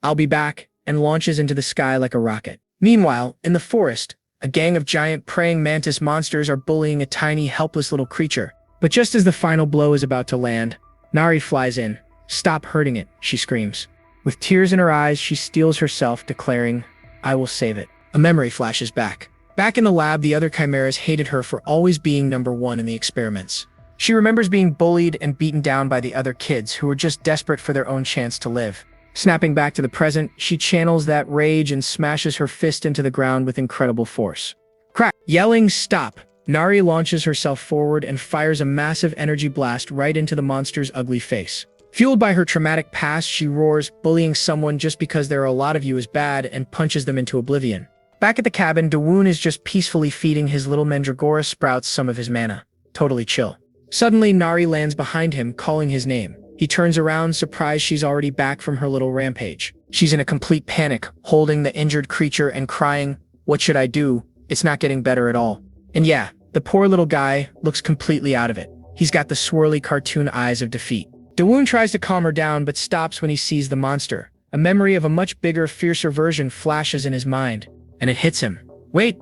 I'll be back, and launches into the sky like a rocket. Meanwhile, in the forest, a gang of giant praying mantis monsters are bullying a tiny, helpless little creature. But just as the final blow is about to land, Nari flies in. Stop hurting it, she screams. With tears in her eyes, she steels herself, declaring, I will save it. A memory flashes back. Back in the lab, the other chimeras hated her for always being number one in the experiments. She remembers being bullied and beaten down by the other kids who were just desperate for their own chance to live. Snapping back to the present, she channels that rage and smashes her fist into the ground with incredible force. Crack! Yelling "Stop!" Nari launches herself forward and fires a massive energy blast right into the monster's ugly face. Fueled by her traumatic past, she roars, "Bullying someone just because there are a lot of you is bad," and punches them into oblivion. Back at the cabin, Dawoon is just peacefully feeding his little mandragora sprouts some of his mana. Totally chill. Suddenly, Nari lands behind him, calling his name. He turns around, surprised she's already back from her little rampage. She's in a complete panic, holding the injured creature and crying, "What should I do? It's not getting better at all." And yeah, the poor little guy looks completely out of it. He's got the swirly cartoon eyes of defeat. Dawoon tries to calm her down but stops when he sees the monster. A memory of a much bigger, fiercer version flashes in his mind, and it hits him. Wait,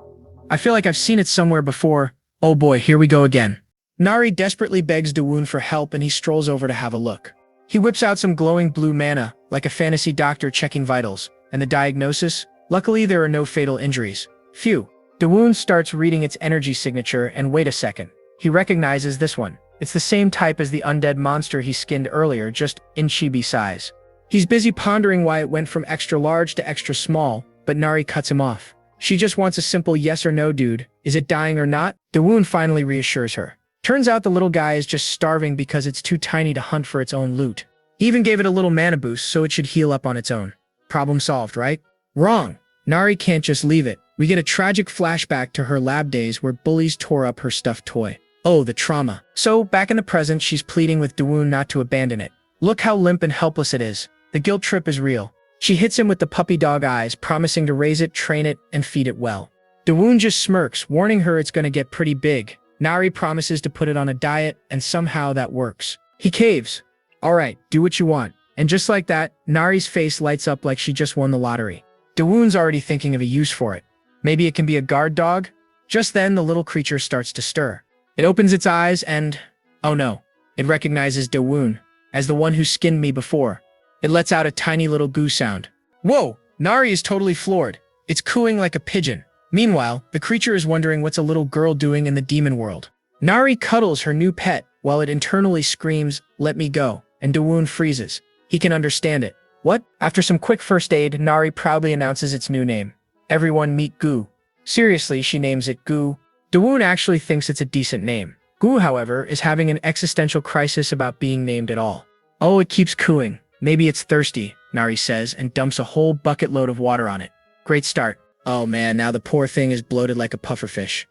I feel like I've seen it somewhere before. Oh boy, here we go again. Nari desperately begs Dawoon for help and he strolls over to have a look. He whips out some glowing blue mana, like a fantasy doctor checking vitals, and the diagnosis? Luckily, there are no fatal injuries. Phew. Dawoon starts reading its energy signature and wait a second. He recognizes this one. It's the same type as the undead monster he skinned earlier, just in chibi size. He's busy pondering why it went from extra large to extra small, but Nari cuts him off. She just wants a simple yes or no, dude. Is it dying or not? Dawoon finally reassures her. Turns out the little guy is just starving because it's too tiny to hunt for its own loot. He even gave it a little mana boost so it should heal up on its own. Problem solved, right? Wrong. Nari can't just leave it. We get a tragic flashback to her lab days where bullies tore up her stuffed toy. Oh, the trauma. So, back in the present, she's pleading with Dawoon not to abandon it. Look how limp and helpless it is. The guilt trip is real. She hits him with the puppy dog eyes, promising to raise it, train it, and feed it well. Dawoon just smirks, warning her it's gonna get pretty big. Nari promises to put it on a diet, and somehow that works. He caves. Alright, do what you want. And just like that, Nari's face lights up like she just won the lottery. Dawoon's already thinking of a use for it. Maybe it can be a guard dog? Just then, the little creature starts to stir. It opens its eyes and... oh no. It recognizes Dawoon as the one who skinned me before. It lets out a tiny little goo sound. Whoa! Nari is totally floored. It's cooing like a pigeon. Meanwhile, the creature is wondering what's a little girl doing in the demon world. Nari cuddles her new pet while it internally screams, "Let me go," and Dawoon freezes. He can understand it. What? After some quick first aid, Nari proudly announces its new name. Everyone meet Goo. Seriously, she names it Goo. Dawoon actually thinks it's a decent name. Goo, however, is having an existential crisis about being named at all. Oh, it keeps cooing. Maybe it's thirsty, Nari says, and dumps a whole bucket load of water on it. Great start. Oh man, now the poor thing is bloated like a pufferfish.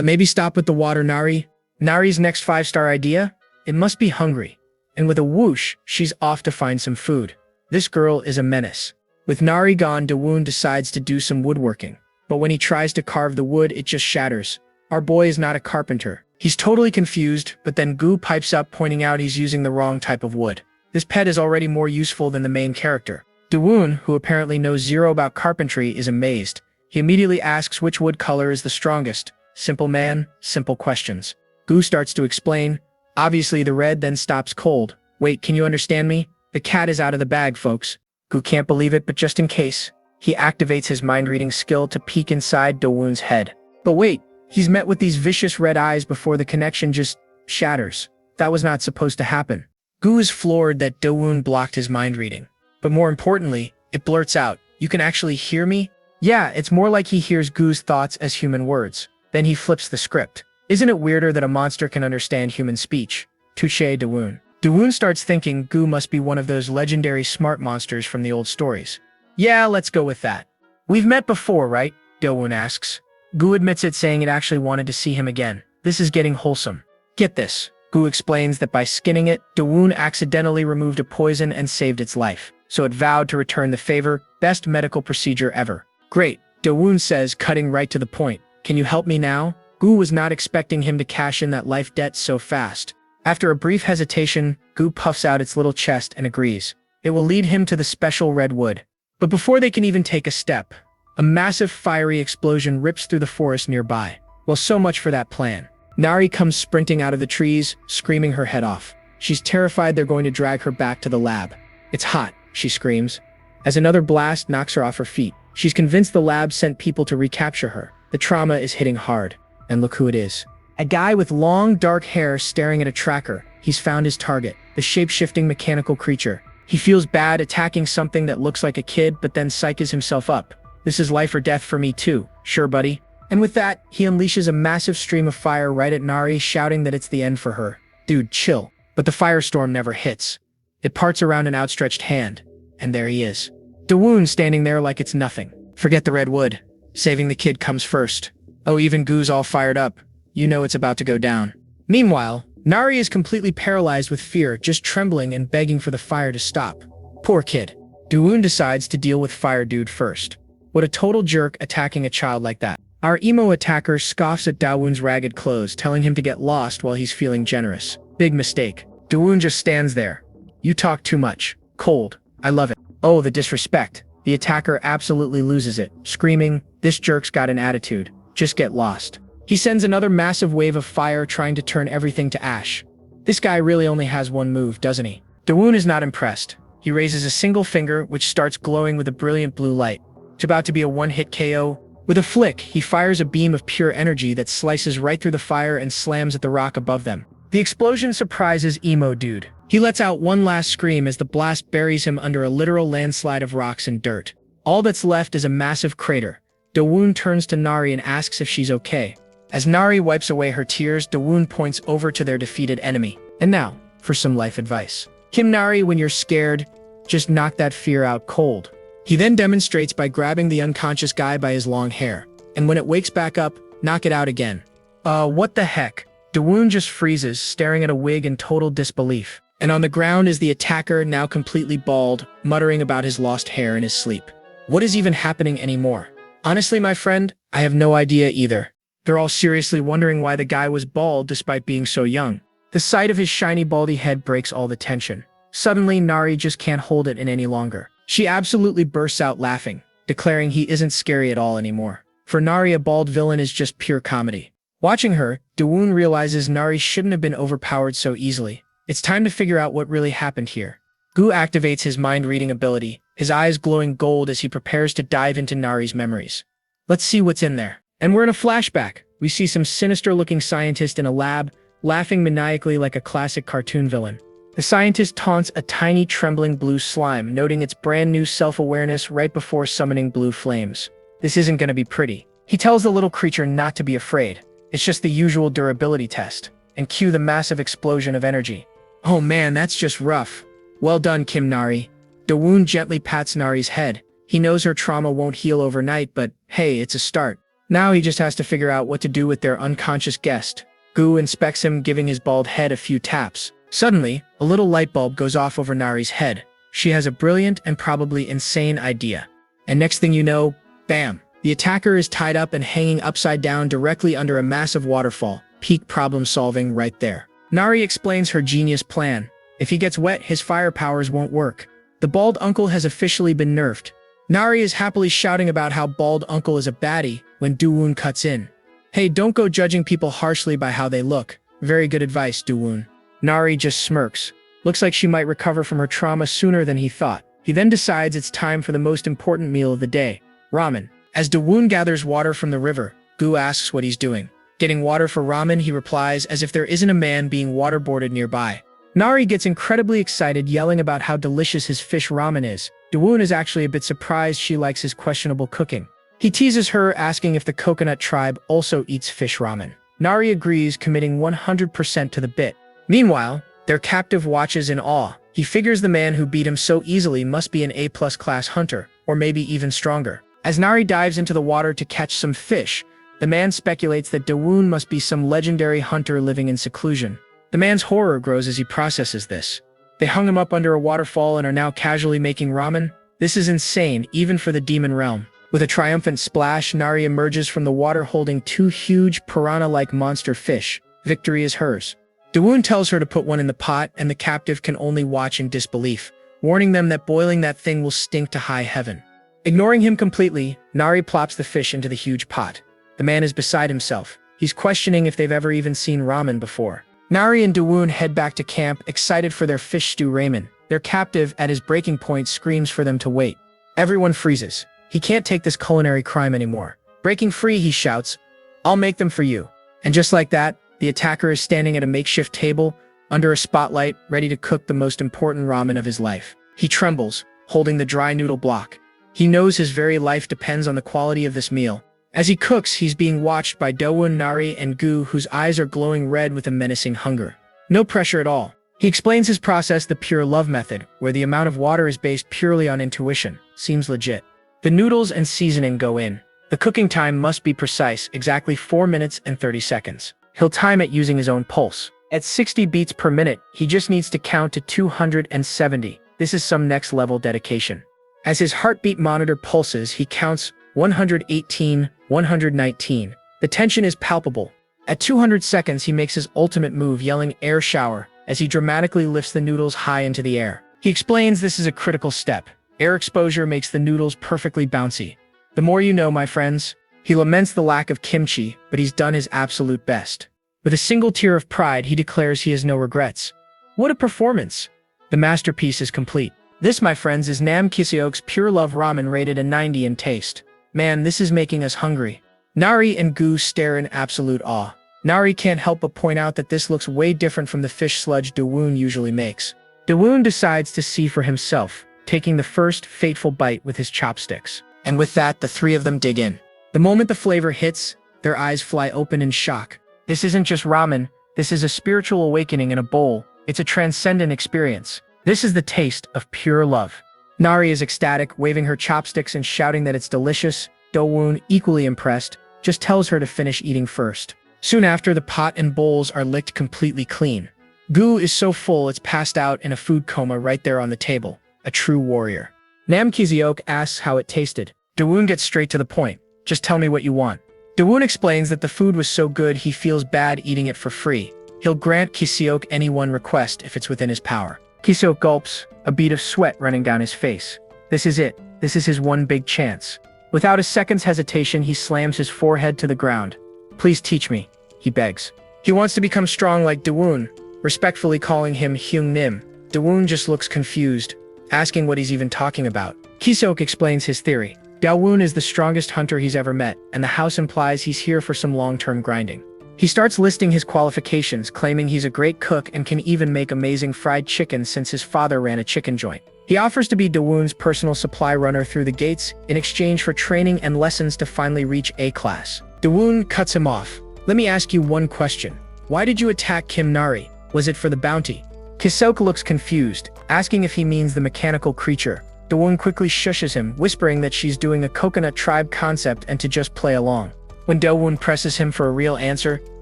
Maybe stop with the water, Nari? Nari's next 5-star idea? It must be hungry. And with a whoosh, she's off to find some food. This girl is a menace. With Nari gone, Dawoon decides to do some woodworking. But when he tries to carve the wood, it just shatters. Our boy is not a carpenter. He's totally confused, but then Goo pipes up, pointing out he's using the wrong type of wood. This pet is already more useful than the main character. Dawoon, who apparently knows zero about carpentry, is amazed. He immediately asks which wood color is the strongest. Simple man, simple questions. Goo starts to explain. Obviously the red, then stops cold. Wait, can you understand me? The cat is out of the bag, folks. Goo can't believe it, but just in case, he activates his mind-reading skill to peek inside Dawoon's head. But wait, he's met with these vicious red eyes before the connection just shatters. That was not supposed to happen. Goo is floored that Dawoon blocked his mind-reading. But more importantly, it blurts out, "You can actually hear me?" Yeah, it's more like he hears Goo's thoughts as human words. Then he flips the script. Isn't it weirder that a monster can understand human speech? Touché, Dawoon. Dawoon starts thinking Goo must be one of those legendary smart monsters from the old stories. Yeah, let's go with that. We've met before, right? Dawoon asks. Goo admits it, saying it actually wanted to see him again. This is getting wholesome. Get this. Goo explains that by skinning it, Dawoon accidentally removed a poison and saved its life. So it vowed to return the favor. Best medical procedure ever. Great, Dawoon says, cutting right to the point. Can you help me now? Goo was not expecting him to cash in that life debt so fast. After a brief hesitation, Goo puffs out its little chest and agrees. It will lead him to the special red wood. But before they can even take a step, a massive fiery explosion rips through the forest nearby. Well, so much for that plan. Nari comes sprinting out of the trees, screaming her head off. She's terrified they're going to drag her back to the lab. It's hot, she screams. as another blast knocks her off her feet. She's convinced the lab sent people to recapture her. The trauma is hitting hard. And look who it is. A guy with long, dark hair staring at a tracker. He's found his target, the shape-shifting mechanical creature. He feels bad attacking something that looks like a kid, but then psyches himself up. This is life or death for me too. Sure, buddy. And with that, he unleashes a massive stream of fire right at Nari, shouting that it's the end for her. Dude, chill. But the firestorm never hits. It parts around an outstretched hand. And there he is. Dawoon standing there like it's nothing. Forget the red wood. Saving the kid comes first. Oh, even Goo's all fired up. You know it's about to go down. Meanwhile, Nari is completely paralyzed with fear, just trembling and begging for the fire to stop. Poor kid. Dawoon decides to deal with Fire Dude first. What a total jerk attacking a child like that. Our emo attacker scoffs at Dawoon's ragged clothes, telling him to get lost while he's feeling generous. Big mistake. Dawoon just stands there. You talk too much. Cold. I love it. Oh, the disrespect. The attacker absolutely loses it, screaming, "This jerk's got an attitude. Just get lost." He sends another massive wave of fire, trying to turn everything to ash. This guy really only has one move, doesn't he? Dawoon is not impressed. He raises a single finger, which starts glowing with a brilliant blue light. It's about to be a one-hit KO. With a flick, he fires a beam of pure energy that slices right through the fire and slams at the rock above them. The explosion surprises Emo Dude. He lets out one last scream as the blast buries him under a literal landslide of rocks and dirt. All that's left is a massive crater. Dawoon turns to Nari and asks if she's okay. As Nari wipes away her tears, Dawoon points over to their defeated enemy. And now, for some life advice. Nari, when you're scared, just knock that fear out cold. He then demonstrates by grabbing the unconscious guy by his long hair. And when it wakes back up, knock it out again. What the heck? Dawoon just freezes, staring at a wig in total disbelief. And on the ground is the attacker, now completely bald, muttering about his lost hair in his sleep. What is even happening anymore? Honestly, my friend, I have no idea either. They're all seriously wondering why the guy was bald despite being so young. The sight of his shiny baldy head breaks all the tension. Suddenly, Nari just can't hold it in any longer. She absolutely bursts out laughing, declaring he isn't scary at all anymore. For Nari, a bald villain is just pure comedy. Watching her, Dawoon realizes Nari shouldn't have been overpowered so easily. It's time to figure out what really happened here. Gu activates his mind-reading ability, his eyes glowing gold as he prepares to dive into Nari's memories. Let's see what's in there. And we're in a flashback. We see some sinister-looking scientist in a lab, laughing maniacally like a classic cartoon villain. The scientist taunts a tiny, trembling blue slime, noting its brand new self-awareness right before summoning blue flames. This isn't going to be pretty. He tells the little creature not to be afraid. It's just the usual durability test. And cue the massive explosion of energy. Oh man, that's just rough. Well done, Nari. Dawoon gently pats Nari's head. He knows her trauma won't heal overnight, but hey, it's a start. Now he just has to figure out what to do with their unconscious guest. Gu inspects him, giving his bald head a few taps. Suddenly, a little light bulb goes off over Nari's head. She has a brilliant and probably insane idea. And next thing you know, bam! The attacker is tied up and hanging upside down directly under a massive waterfall. Peak problem solving right there. Nari explains her genius plan. If he gets wet, his fire powers won't work. The bald uncle has officially been nerfed. Nari is happily shouting about how bald uncle is a baddie when Dawoon cuts in. Hey, don't go judging people harshly by how they look. Very good advice, Dawoon. Nari just smirks. Looks like she might recover from her trauma sooner than he thought. He then decides it's time for the most important meal of the day, ramen. As Dawoon gathers water from the river, Gu asks what he's doing. Getting water for ramen, he replies, as if there isn't a man being waterboarded nearby. Nari gets incredibly excited, yelling about how delicious his fish ramen is. Dawoon is actually a bit surprised she likes his questionable cooking. He teases her, asking if the coconut tribe also eats fish ramen. Nari agrees, committing 100% to the bit. Meanwhile, their captive watches in awe. He figures the man who beat him so easily must be an A+ class hunter, or maybe even stronger. As Nari dives into the water to catch some fish, the man speculates that Dawoon must be some legendary hunter living in seclusion. The man's horror grows as he processes this. They hung him up under a waterfall and are now casually making ramen? This is insane, even for the demon realm. With a triumphant splash, Nari emerges from the water holding two huge piranha-like monster fish. Victory is hers. Dawoon tells her to put one in the pot, and the captive can only watch in disbelief, warning them that boiling that thing will stink to high heaven. Ignoring him completely, Nari plops the fish into the huge pot. The man is beside himself. He's questioning if they've ever even seen ramen before. Nari and Dawoon head back to camp, excited for their fish stew ramen. Their captive, at his breaking point, screams for them to wait. Everyone freezes. He can't take this culinary crime anymore. Breaking free, he shouts, "I'll make them for you." And just like that, the attacker is standing at a makeshift table, under a spotlight, ready to cook the most important ramen of his life. He trembles, holding the dry noodle block. He knows his very life depends on the quality of this meal. As he cooks, he's being watched by Dowoon, Nari, and Gu, whose eyes are glowing red with a menacing hunger. No pressure at all. He explains his process the pure love method, where the amount of water is based purely on intuition. Seems legit. The noodles and seasoning go in. The cooking time must be precise, exactly 4 minutes and 30 seconds. He'll time it using his own pulse. At 60 beats per minute, he just needs to count to 270. This is some next-level dedication. As his heartbeat monitor pulses, he counts 118, 119. The tension is palpable. At 200 seconds, he makes his ultimate move, yelling "air shower," as he dramatically lifts the noodles high into the air. He explains this is a critical step. Air exposure makes the noodles perfectly bouncy. The more you know, my friends. He laments the lack of kimchi, but he's done his absolute best. With a single tear of pride, he declares he has no regrets. What a performance! The masterpiece is complete. This, my friends, is Nam Kiseok's Pure Love Ramen, rated a 90 in taste. Man, this is making us hungry. Nari and Gu stare in absolute awe. Nari can't help but point out that this looks way different from the fish sludge Dowoon usually makes. Dowoon decides to see for himself, taking the first fateful bite with his chopsticks. And with that, the three of them dig in. The moment the flavor hits, their eyes fly open in shock. This isn't just ramen, this is a spiritual awakening in a bowl. It's a transcendent experience. This is the taste of pure love. Nari is ecstatic, waving her chopsticks and shouting that it's delicious. Dowoon, equally impressed, just tells her to finish eating first. Soon after, the pot and bowls are licked completely clean. Gu is so full it's passed out in a food coma right there on the table. A true warrior. Nam Kiseok asks how it tasted. Dowoon gets straight to the point. Just tell me what you want. Dowoon explains that the food was so good he feels bad eating it for free. He'll grant Kiseok any one request if it's within his power. Kiseok gulps, a bead of sweat running down his face. This is it. This is his one big chance. Without a second's hesitation, he slams his forehead to the ground. Please teach me, he begs. He wants to become strong like Dowoon, respectfully calling him Hyung Nim. Dowoon just looks confused, asking what he's even talking about. Kiseok explains his theory. Dowoon is the strongest hunter he's ever met, and the house implies he's here for some long-term grinding. He starts listing his qualifications, claiming he's a great cook and can even make amazing fried chicken since his father ran a chicken joint. He offers to be Dowoon's personal supply runner through the gates in exchange for training and lessons to finally reach A class. Dowoon cuts him off. Let me ask you one question. Why did you attack Kim Nari? Was it for the bounty? Kiseok looks confused, asking if he means the mechanical creature. Dowoon quickly shushes him, whispering that she's doing a coconut tribe concept and to just play along. When Dowoon presses him for a real answer,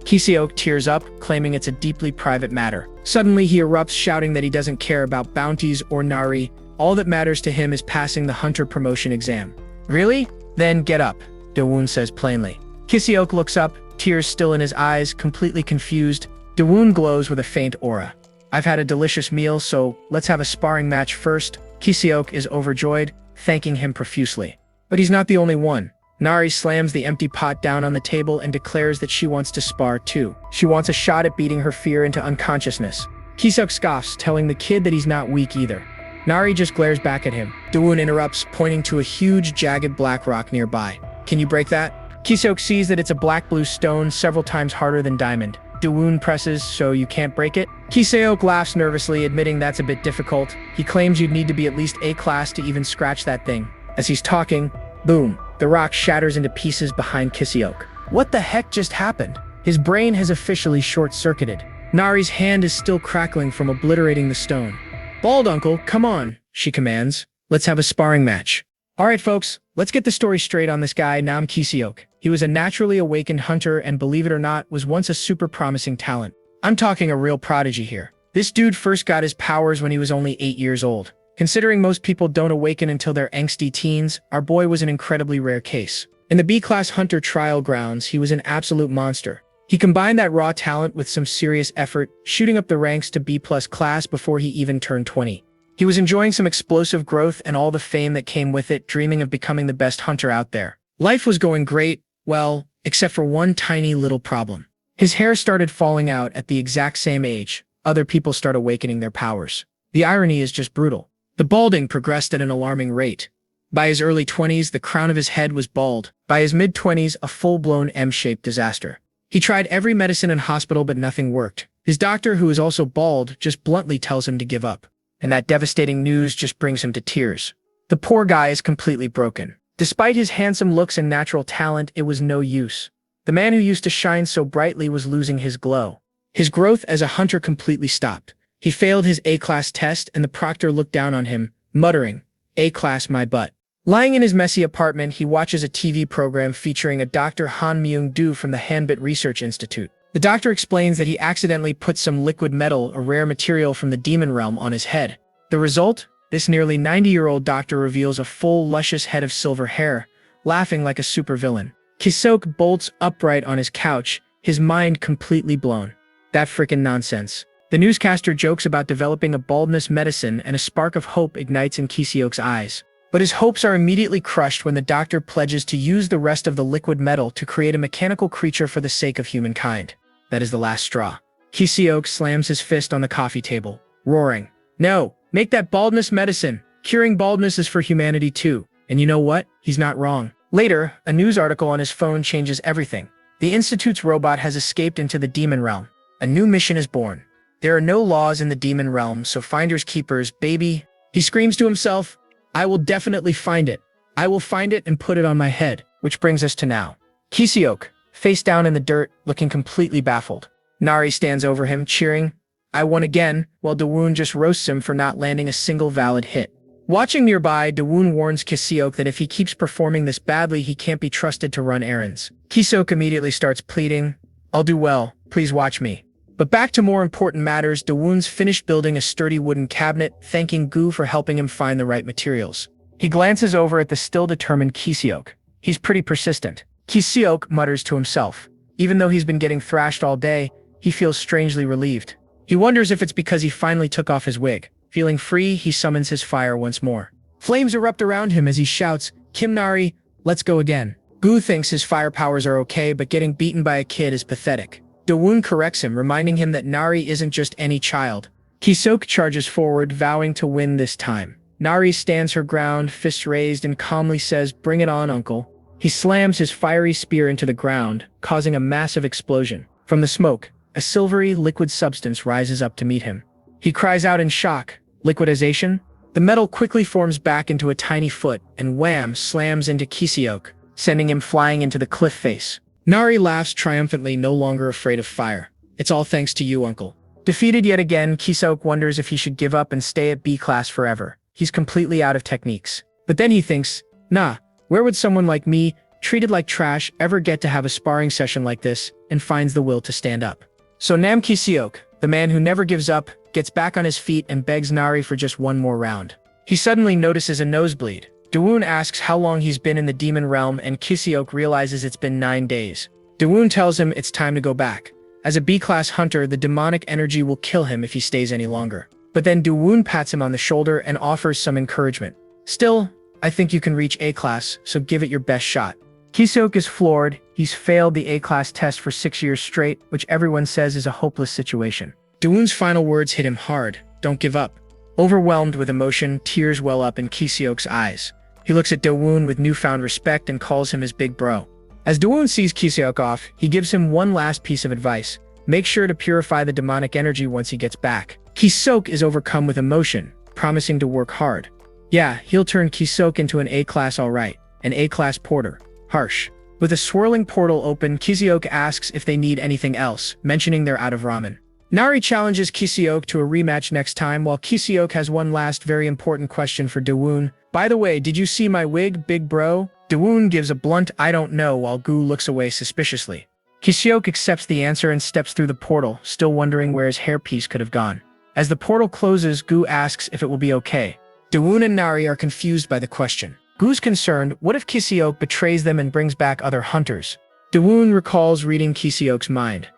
Kiseok tears up, claiming it's a deeply private matter. Suddenly, he erupts, shouting that he doesn't care about bounties or Nari. All that matters to him is passing the hunter promotion exam. Really? Then get up, Dowoon says plainly. Kiseok looks up, tears still in his eyes, completely confused. Dowoon glows with a faint aura. I've had a delicious meal, so let's have a sparring match first. Kiseok is overjoyed, thanking him profusely. But he's not the only one. Nari slams the empty pot down on the table and declares that she wants to spar too. She wants a shot at beating her fear into unconsciousness. Kiseok scoffs, telling the kid that he's not weak either. Nari just glares back at him. Dowoon interrupts, pointing to a huge, jagged black rock nearby. Can you break that? Kiseok sees that it's a black-blue stone several times harder than diamond. Dowoon presses, so you can't break it? Kiseok laughs nervously, admitting that's a bit difficult. He claims you'd need to be at least A class to even scratch that thing. As he's talking, boom, the rock shatters into pieces behind Kiseok. What the heck just happened? His brain has officially short-circuited. Nari's hand is still crackling from obliterating the stone. Bald uncle, come on, she commands. Let's have a sparring match. Alright folks, let's get the story straight on this guy, Nam Kiseok. He was a naturally awakened hunter and, believe it or not, was once a super promising talent. I'm talking a real prodigy here. This dude first got his powers when he was only 8 years old. Considering most people don't awaken until they're angsty teens, our boy was an incredibly rare case. In the B-class hunter trial grounds, he was an absolute monster. He combined that raw talent with some serious effort, shooting up the ranks to B-plus class before he even turned 20. He was enjoying some explosive growth and all the fame that came with it, dreaming of becoming the best hunter out there. Life was going great, well, except for one tiny little problem. His hair started falling out at the exact same age. Other people start awakening their powers. The irony is just brutal. The balding progressed at an alarming rate. By his early 20s, the crown of his head was bald. By his mid-20s, a full-blown M-shaped disaster. He tried every medicine and hospital, but nothing worked. His doctor, who is also bald, just bluntly tells him to give up. And that devastating news just brings him to tears. The poor guy is completely broken. Despite his handsome looks and natural talent, it was no use. The man who used to shine so brightly was losing his glow. His growth as a hunter completely stopped. He failed his A-class test, and the proctor looked down on him, muttering, "A-class my butt." Lying in his messy apartment, he watches a TV program featuring a Dr. Han Myung-do from the Hanbit Research Institute. The doctor explains that he accidentally put some liquid metal, a rare material from the demon realm, on his head. The result? This nearly 90-year-old doctor reveals a full, luscious head of silver hair, laughing like a supervillain. Kisok bolts upright on his couch, his mind completely blown. That frickin' nonsense. The newscaster jokes about developing a baldness medicine, and a spark of hope ignites in Kisiok's eyes. But his hopes are immediately crushed when the doctor pledges to use the rest of the liquid metal to create a mechanical creature for the sake of humankind. That is the last straw. Kisiok slams his fist on the coffee table, roaring, "No! Make that baldness medicine! Curing baldness is for humanity too." And you know what? He's not wrong. Later, a news article on his phone changes everything. The Institute's robot has escaped into the demon realm. A new mission is born. There are no laws in the demon realm, so finders keepers, baby. He screams to himself, "I will definitely find it. I will find it and put it on my head." Which brings us to now. Kisiok, face down in the dirt, looking completely baffled. Nari stands over him, cheering, "I won again," while Dawoon just roasts him for not landing a single valid hit. Watching nearby, Dawoon warns Kisiok that if he keeps performing this badly, he can't be trusted to run errands. Kisiok immediately starts pleading, "I'll do well, please watch me." But back to more important matters, Dawoon's finished building a sturdy wooden cabinet, thanking Gu for helping him find the right materials. He glances over at the still-determined Kisiok. He's pretty persistent. Kisiok mutters to himself. Even though he's been getting thrashed all day, he feels strangely relieved. He wonders if it's because he finally took off his wig. Feeling free, he summons his fire once more. Flames erupt around him as he shouts, "Kim Nari, let's go again." Gu thinks his fire powers are okay, but getting beaten by a kid is pathetic. Dawoon corrects him, reminding him that Nari isn't just any child. Kisiok charges forward, vowing to win this time. Nari stands her ground, fists raised, and calmly says, "Bring it on, uncle." He slams his fiery spear into the ground, causing a massive explosion. From the smoke, a silvery, liquid substance rises up to meet him. He cries out in shock, "Liquidization?" The metal quickly forms back into a tiny foot, and wham, slams into Kisiok, sending him flying into the cliff face. Nari laughs triumphantly, no longer afraid of fire. "It's all thanks to you, uncle." Defeated yet again, Kisiok wonders if he should give up and stay at B class forever. He's completely out of techniques. But then he thinks, nah, where would someone like me, treated like trash, ever get to have a sparring session like this, and finds the will to stand up. So Nam Kisiok, the man who never gives up, gets back on his feet and begs Nari for just one more round. He suddenly notices a nosebleed. Dawoon asks how long he's been in the demon realm, and Kisiok realizes it's been 9 days. Dawoon tells him it's time to go back. As a B-class hunter, the demonic energy will kill him if he stays any longer. But then Dawoon pats him on the shoulder and offers some encouragement. "Still, I think you can reach A-class, so give it your best shot." Kisiok is floored. He's failed the A-class test for 6 years straight, which everyone says is a hopeless situation. Dawoon's final words hit him hard. Don't give up. Overwhelmed with emotion, tears well up in Kisiok's eyes. He looks at Dawoon with newfound respect and calls him his big bro. As Dawoon sees Kisiok off, he gives him one last piece of advice. Make sure to purify the demonic energy once he gets back. Kisiok is overcome with emotion, promising to work hard. Yeah, he'll turn Kisiok into an A-class alright, an A-class porter. Harsh. With a swirling portal open, Kisiok asks if they need anything else, mentioning they're out of ramen. Nari challenges Kisiok to a rematch next time, while Kisiok has one last very important question for Dawoon. "By the way, did you see my wig, big bro?" Dawoon gives a blunt "I don't know" while Gu looks away suspiciously. Kisiok accepts the answer and steps through the portal, still wondering where his hairpiece could have gone. As the portal closes, Gu asks if it will be okay. Dawoon and Nari are confused by the question. Gu's concerned, what if Kisiok betrays them and brings back other hunters? Dawoon recalls reading Kisiok's mind.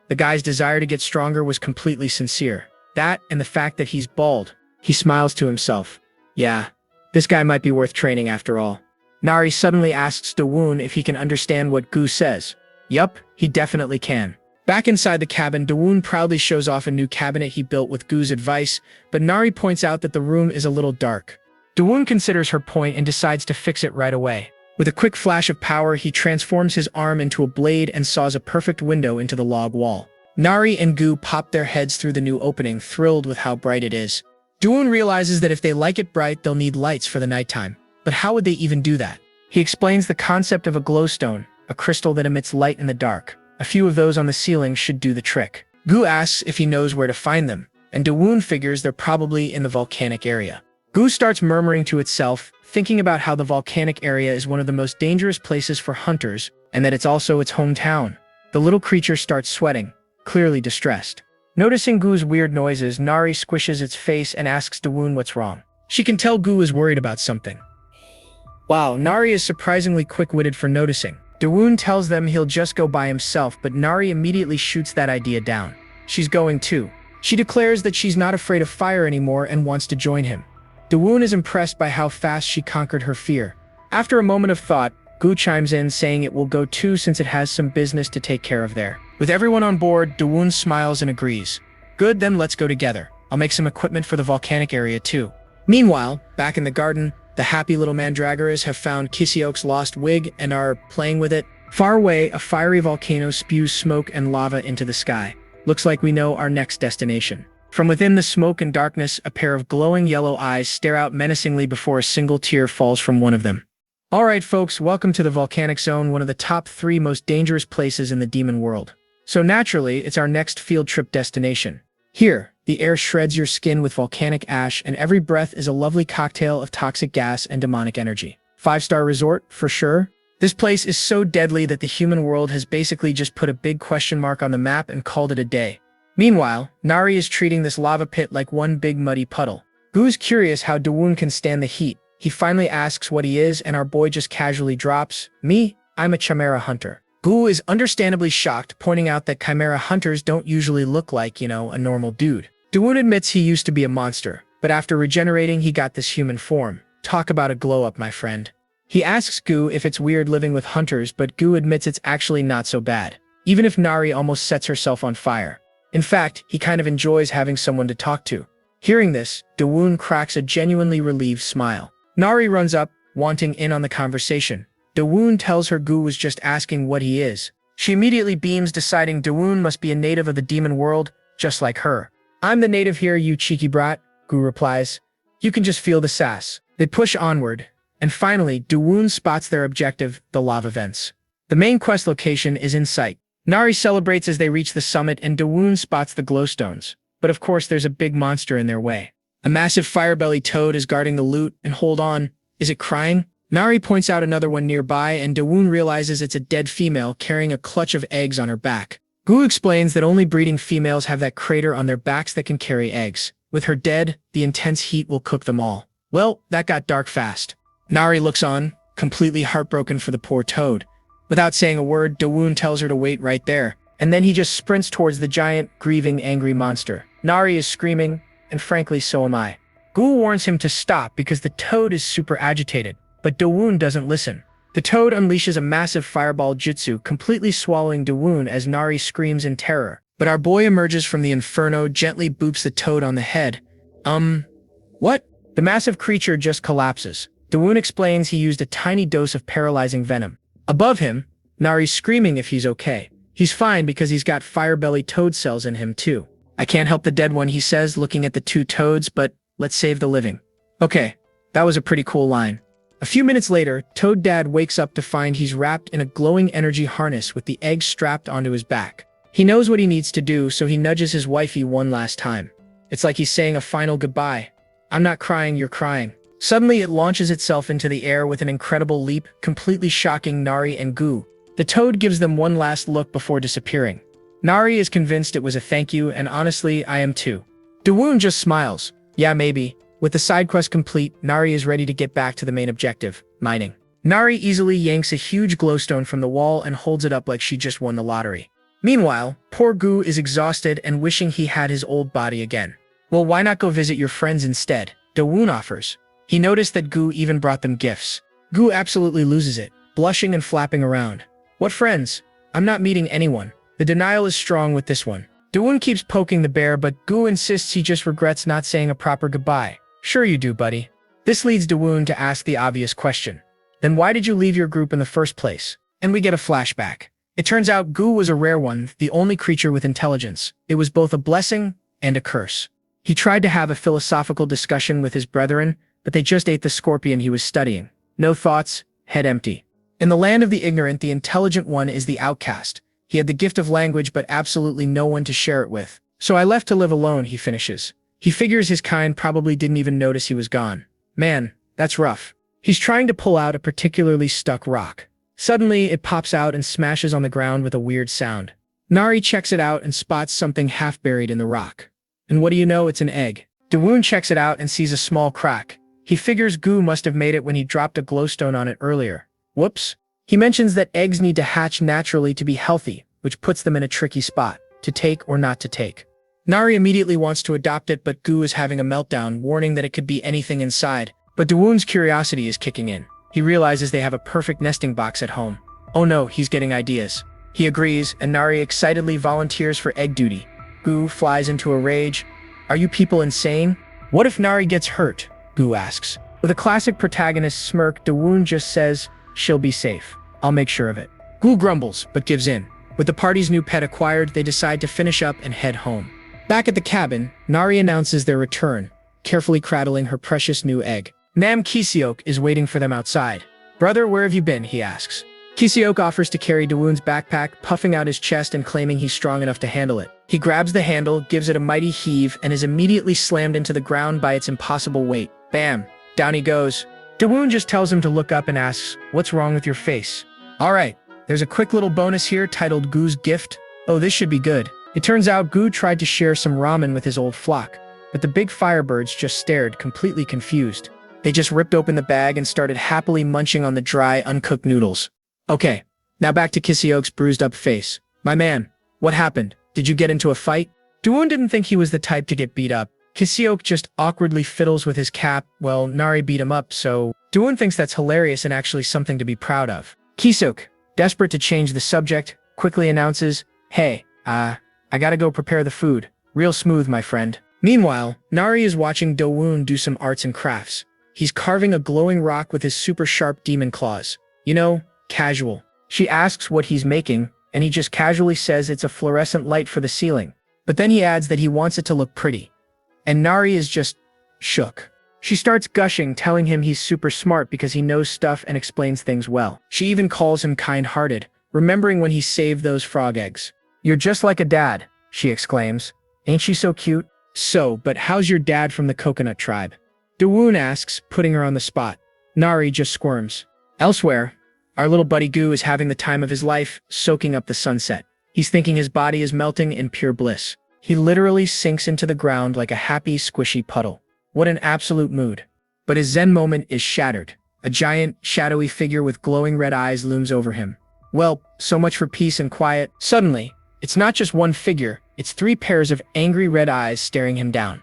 The guy's desire to get stronger was completely sincere. That and the fact that he's bald. He smiles to himself. Yeah, this guy might be worth training after all. Nari suddenly asks Dawoon if he can understand what Gu says. Yup, he definitely can. Back inside the cabin, Dawoon proudly shows off a new cabinet he built with Gu's advice, but Nari points out that the room is a little dark. Dawoon considers her point and decides to fix it right away. With a quick flash of power, he transforms his arm into a blade and saws a perfect window into the log wall. Nari and Gu pop their heads through the new opening, thrilled with how bright it is. Dawoon realizes that if they like it bright, they'll need lights for the nighttime. But how would they even do that? He explains the concept of a glowstone, a crystal that emits light in the dark. A few of those on the ceiling should do the trick. Gu asks if he knows where to find them, and Dawoon figures they're probably in the volcanic area. Gu starts murmuring to itself, thinking about how the volcanic area is one of the most dangerous places for hunters, and that it's also its hometown. The little creature starts sweating, clearly distressed. Noticing Gu's weird noises, Nari squishes its face and asks Dawoon what's wrong. She can tell Gu is worried about something. Wow, Nari is surprisingly quick-witted for noticing. Dawoon tells them he'll just go by himself, but Nari immediately shoots that idea down. She's going too. She declares that she's not afraid of fire anymore and wants to join him. Dawoon is impressed by how fast she conquered her fear. After a moment of thought, Gu chimes in saying it will go too since it has some business to take care of there. With everyone on board, Dawoon smiles and agrees. Good, then let's go together. I'll make some equipment for the volcanic area too. Meanwhile, back in the garden, the happy little mandragoras have found Kisioke's lost wig and are playing with it. Far away, a fiery volcano spews smoke and lava into the sky. Looks like we know our next destination. From within the smoke and darkness, a pair of glowing yellow eyes stare out menacingly before a single tear falls from one of them. Alright folks, welcome to the Volcanic Zone, one of the top 3 most dangerous places in the demon world. So naturally, it's our next field trip destination. Here, the air shreds your skin with volcanic ash, and every breath is a lovely cocktail of toxic gas and demonic energy. 5-star resort, for sure. This place is so deadly that the human world has basically just put a big question mark on the map and called it a day. Meanwhile, Nari is treating this lava pit like one big muddy puddle. Gu's curious how Dawoon can stand the heat. He finally asks what he is, and our boy just casually drops, "Me? I'm a chimera hunter." Gu is understandably shocked, pointing out that chimera hunters don't usually look like, a normal dude. Dawoon admits he used to be a monster, but after regenerating he got this human form. Talk about a glow-up, my friend. He asks Gu if it's weird living with hunters, but Gu admits it's actually not so bad, even if Nari almost sets herself on fire. In fact, he kind of enjoys having someone to talk to. Hearing this, Dawoon cracks a genuinely relieved smile. Nari runs up, wanting in on the conversation. Dawoon tells her Gu was just asking what he is. She immediately beams, deciding Dawoon must be a native of the demon world, just like her. "I'm the native here, you cheeky brat," Gu replies. "You can just feel the sass." They push onward, and finally, Dawoon spots their objective, the lava vents. The main quest location is in sight. Nari celebrates as they reach the summit, and Dawoon spots the glowstones. But of course, there's a big monster in their way. A massive fire-bellied toad is guarding the loot, and hold on, is it crying? Nari points out another one nearby, and Dawoon realizes it's a dead female carrying a clutch of eggs on her back. Gu explains that only breeding females have that crater on their backs that can carry eggs. With her dead, the intense heat will cook them all. Well, that got dark fast. Nari looks on, completely heartbroken for the poor toad. Without saying a word, Dawoon tells her to wait right there, and then he just sprints towards the giant, grieving, angry monster. Nari is screaming, and frankly, so am I. Gu warns him to stop because the toad is super agitated, but Dawoon doesn't listen. The toad unleashes a massive fireball jutsu, completely swallowing Dawoon as Nari screams in terror. But our boy emerges from the inferno, gently boops the toad on the head. What? The massive creature just collapses. Dawoon explains he used a tiny dose of paralyzing venom. Above him, Nari's screaming if he's okay. He's fine because he's got fire-belly toad cells in him too. "I can't help the dead one," he says, looking at the 2 toads, "but let's save the living." Okay, that was a pretty cool line. A few minutes later, Toad Dad wakes up to find he's wrapped in a glowing energy harness with the eggs strapped onto his back. He knows what he needs to do, so he nudges his wifey one last time. It's like he's saying a final goodbye. "I'm not crying, you're crying." Suddenly, it launches itself into the air with an incredible leap, completely shocking Nari and Gu. The toad gives them one last look before disappearing. Nari is convinced it was a thank you, and honestly, I am too. Dawoon just smiles. Yeah, maybe. With the side quest complete, Nari is ready to get back to the main objective, mining. Nari easily yanks a huge glowstone from the wall and holds it up like she just won the lottery. Meanwhile, poor Gu is exhausted and wishing he had his old body again. Well, why not go visit your friends instead? Dawoon offers. He noticed that Gu even brought them gifts. Gu absolutely loses it, blushing and flapping around. What friends? I'm not meeting anyone. The denial is strong with this one. Dawoon keeps poking the bear, but Gu insists he just regrets not saying a proper goodbye. Sure you do, buddy. This leads Dawoon to ask the obvious question. Then why did you leave your group in the first place? And we get a flashback. It turns out Gu was a rare one, the only creature with intelligence. It was both a blessing and a curse. He tried to have a philosophical discussion with his brethren, but they just ate the scorpion he was studying. No thoughts, head empty. In the land of the ignorant, the intelligent one is the outcast. He had the gift of language, but absolutely no one to share it with. So I left to live alone, he finishes. He figures his kind probably didn't even notice he was gone. Man, that's rough. He's trying to pull out a particularly stuck rock. Suddenly, it pops out and smashes on the ground with a weird sound. Nari checks it out and spots something half buried in the rock. And what do you know, it's an egg. Dawoon checks it out and sees a small crack. He figures Gu must have made it when he dropped a glowstone on it earlier. Whoops. He mentions that eggs need to hatch naturally to be healthy, which puts them in a tricky spot, to take or not to take. Nari immediately wants to adopt it, but Gu is having a meltdown, warning that it could be anything inside. But Dawoon's curiosity is kicking in. He realizes they have a perfect nesting box at home. Oh no, he's getting ideas. He agrees, and Nari excitedly volunteers for egg duty. Gu flies into a rage. Are you people insane? What if Nari gets hurt? Gu asks. With a classic protagonist smirk, Dawoon just says, she'll be safe. I'll make sure of it. Gu grumbles, but gives in. With the party's new pet acquired, they decide to finish up and head home. Back at the cabin, Nari announces their return, carefully cradling her precious new egg. Nam Kiseok is waiting for them outside. Brother, where have you been? He asks. Kiseok offers to carry Dawoon's backpack, puffing out his chest and claiming he's strong enough to handle it. He grabs the handle, gives it a mighty heave, and is immediately slammed into the ground by its impossible weight. Bam! Down he goes. Dawoon just tells him to look up and asks, what's wrong with your face? Alright, there's a quick little bonus here titled Gu's Gift. Oh, this should be good. It turns out Gu tried to share some ramen with his old flock, but the big firebirds just stared, completely confused. They just ripped open the bag and started happily munching on the dry, uncooked noodles. Okay, now back to Kiseok's bruised-up face. My man, what happened? Did you get into a fight? Dawoon didn't think he was the type to get beat up. Kiseok just awkwardly fiddles with his cap. Well, Nari beat him up, so Dawoon thinks that's hilarious and actually something to be proud of. Kiseok, desperate to change the subject, quickly announces, hey, I gotta go prepare the food. Real smooth, my friend. Meanwhile, Nari is watching Dawoon do some arts and crafts. He's carving a glowing rock with his super sharp demon claws. You know, casual. She asks what he's making, and he just casually says it's a fluorescent light for the ceiling. But then he adds that he wants it to look pretty. And Nari is just shook. She starts gushing, telling him he's super smart because he knows stuff and explains things well. She even calls him kind-hearted, remembering when he saved those frog eggs. You're just like a dad, she exclaims. Ain't she so cute? So, but how's your dad from the coconut tribe? Dawoon asks, putting her on the spot. Nari just squirms. Elsewhere, our little buddy Gu is having the time of his life, soaking up the sunset. He's thinking his body is melting in pure bliss. He literally sinks into the ground like a happy, squishy puddle. What an absolute mood. But his zen moment is shattered. A giant, shadowy figure with glowing red eyes looms over him. Well, so much for peace and quiet. Suddenly, it's not just one figure, it's 3 pairs of angry red eyes staring him down.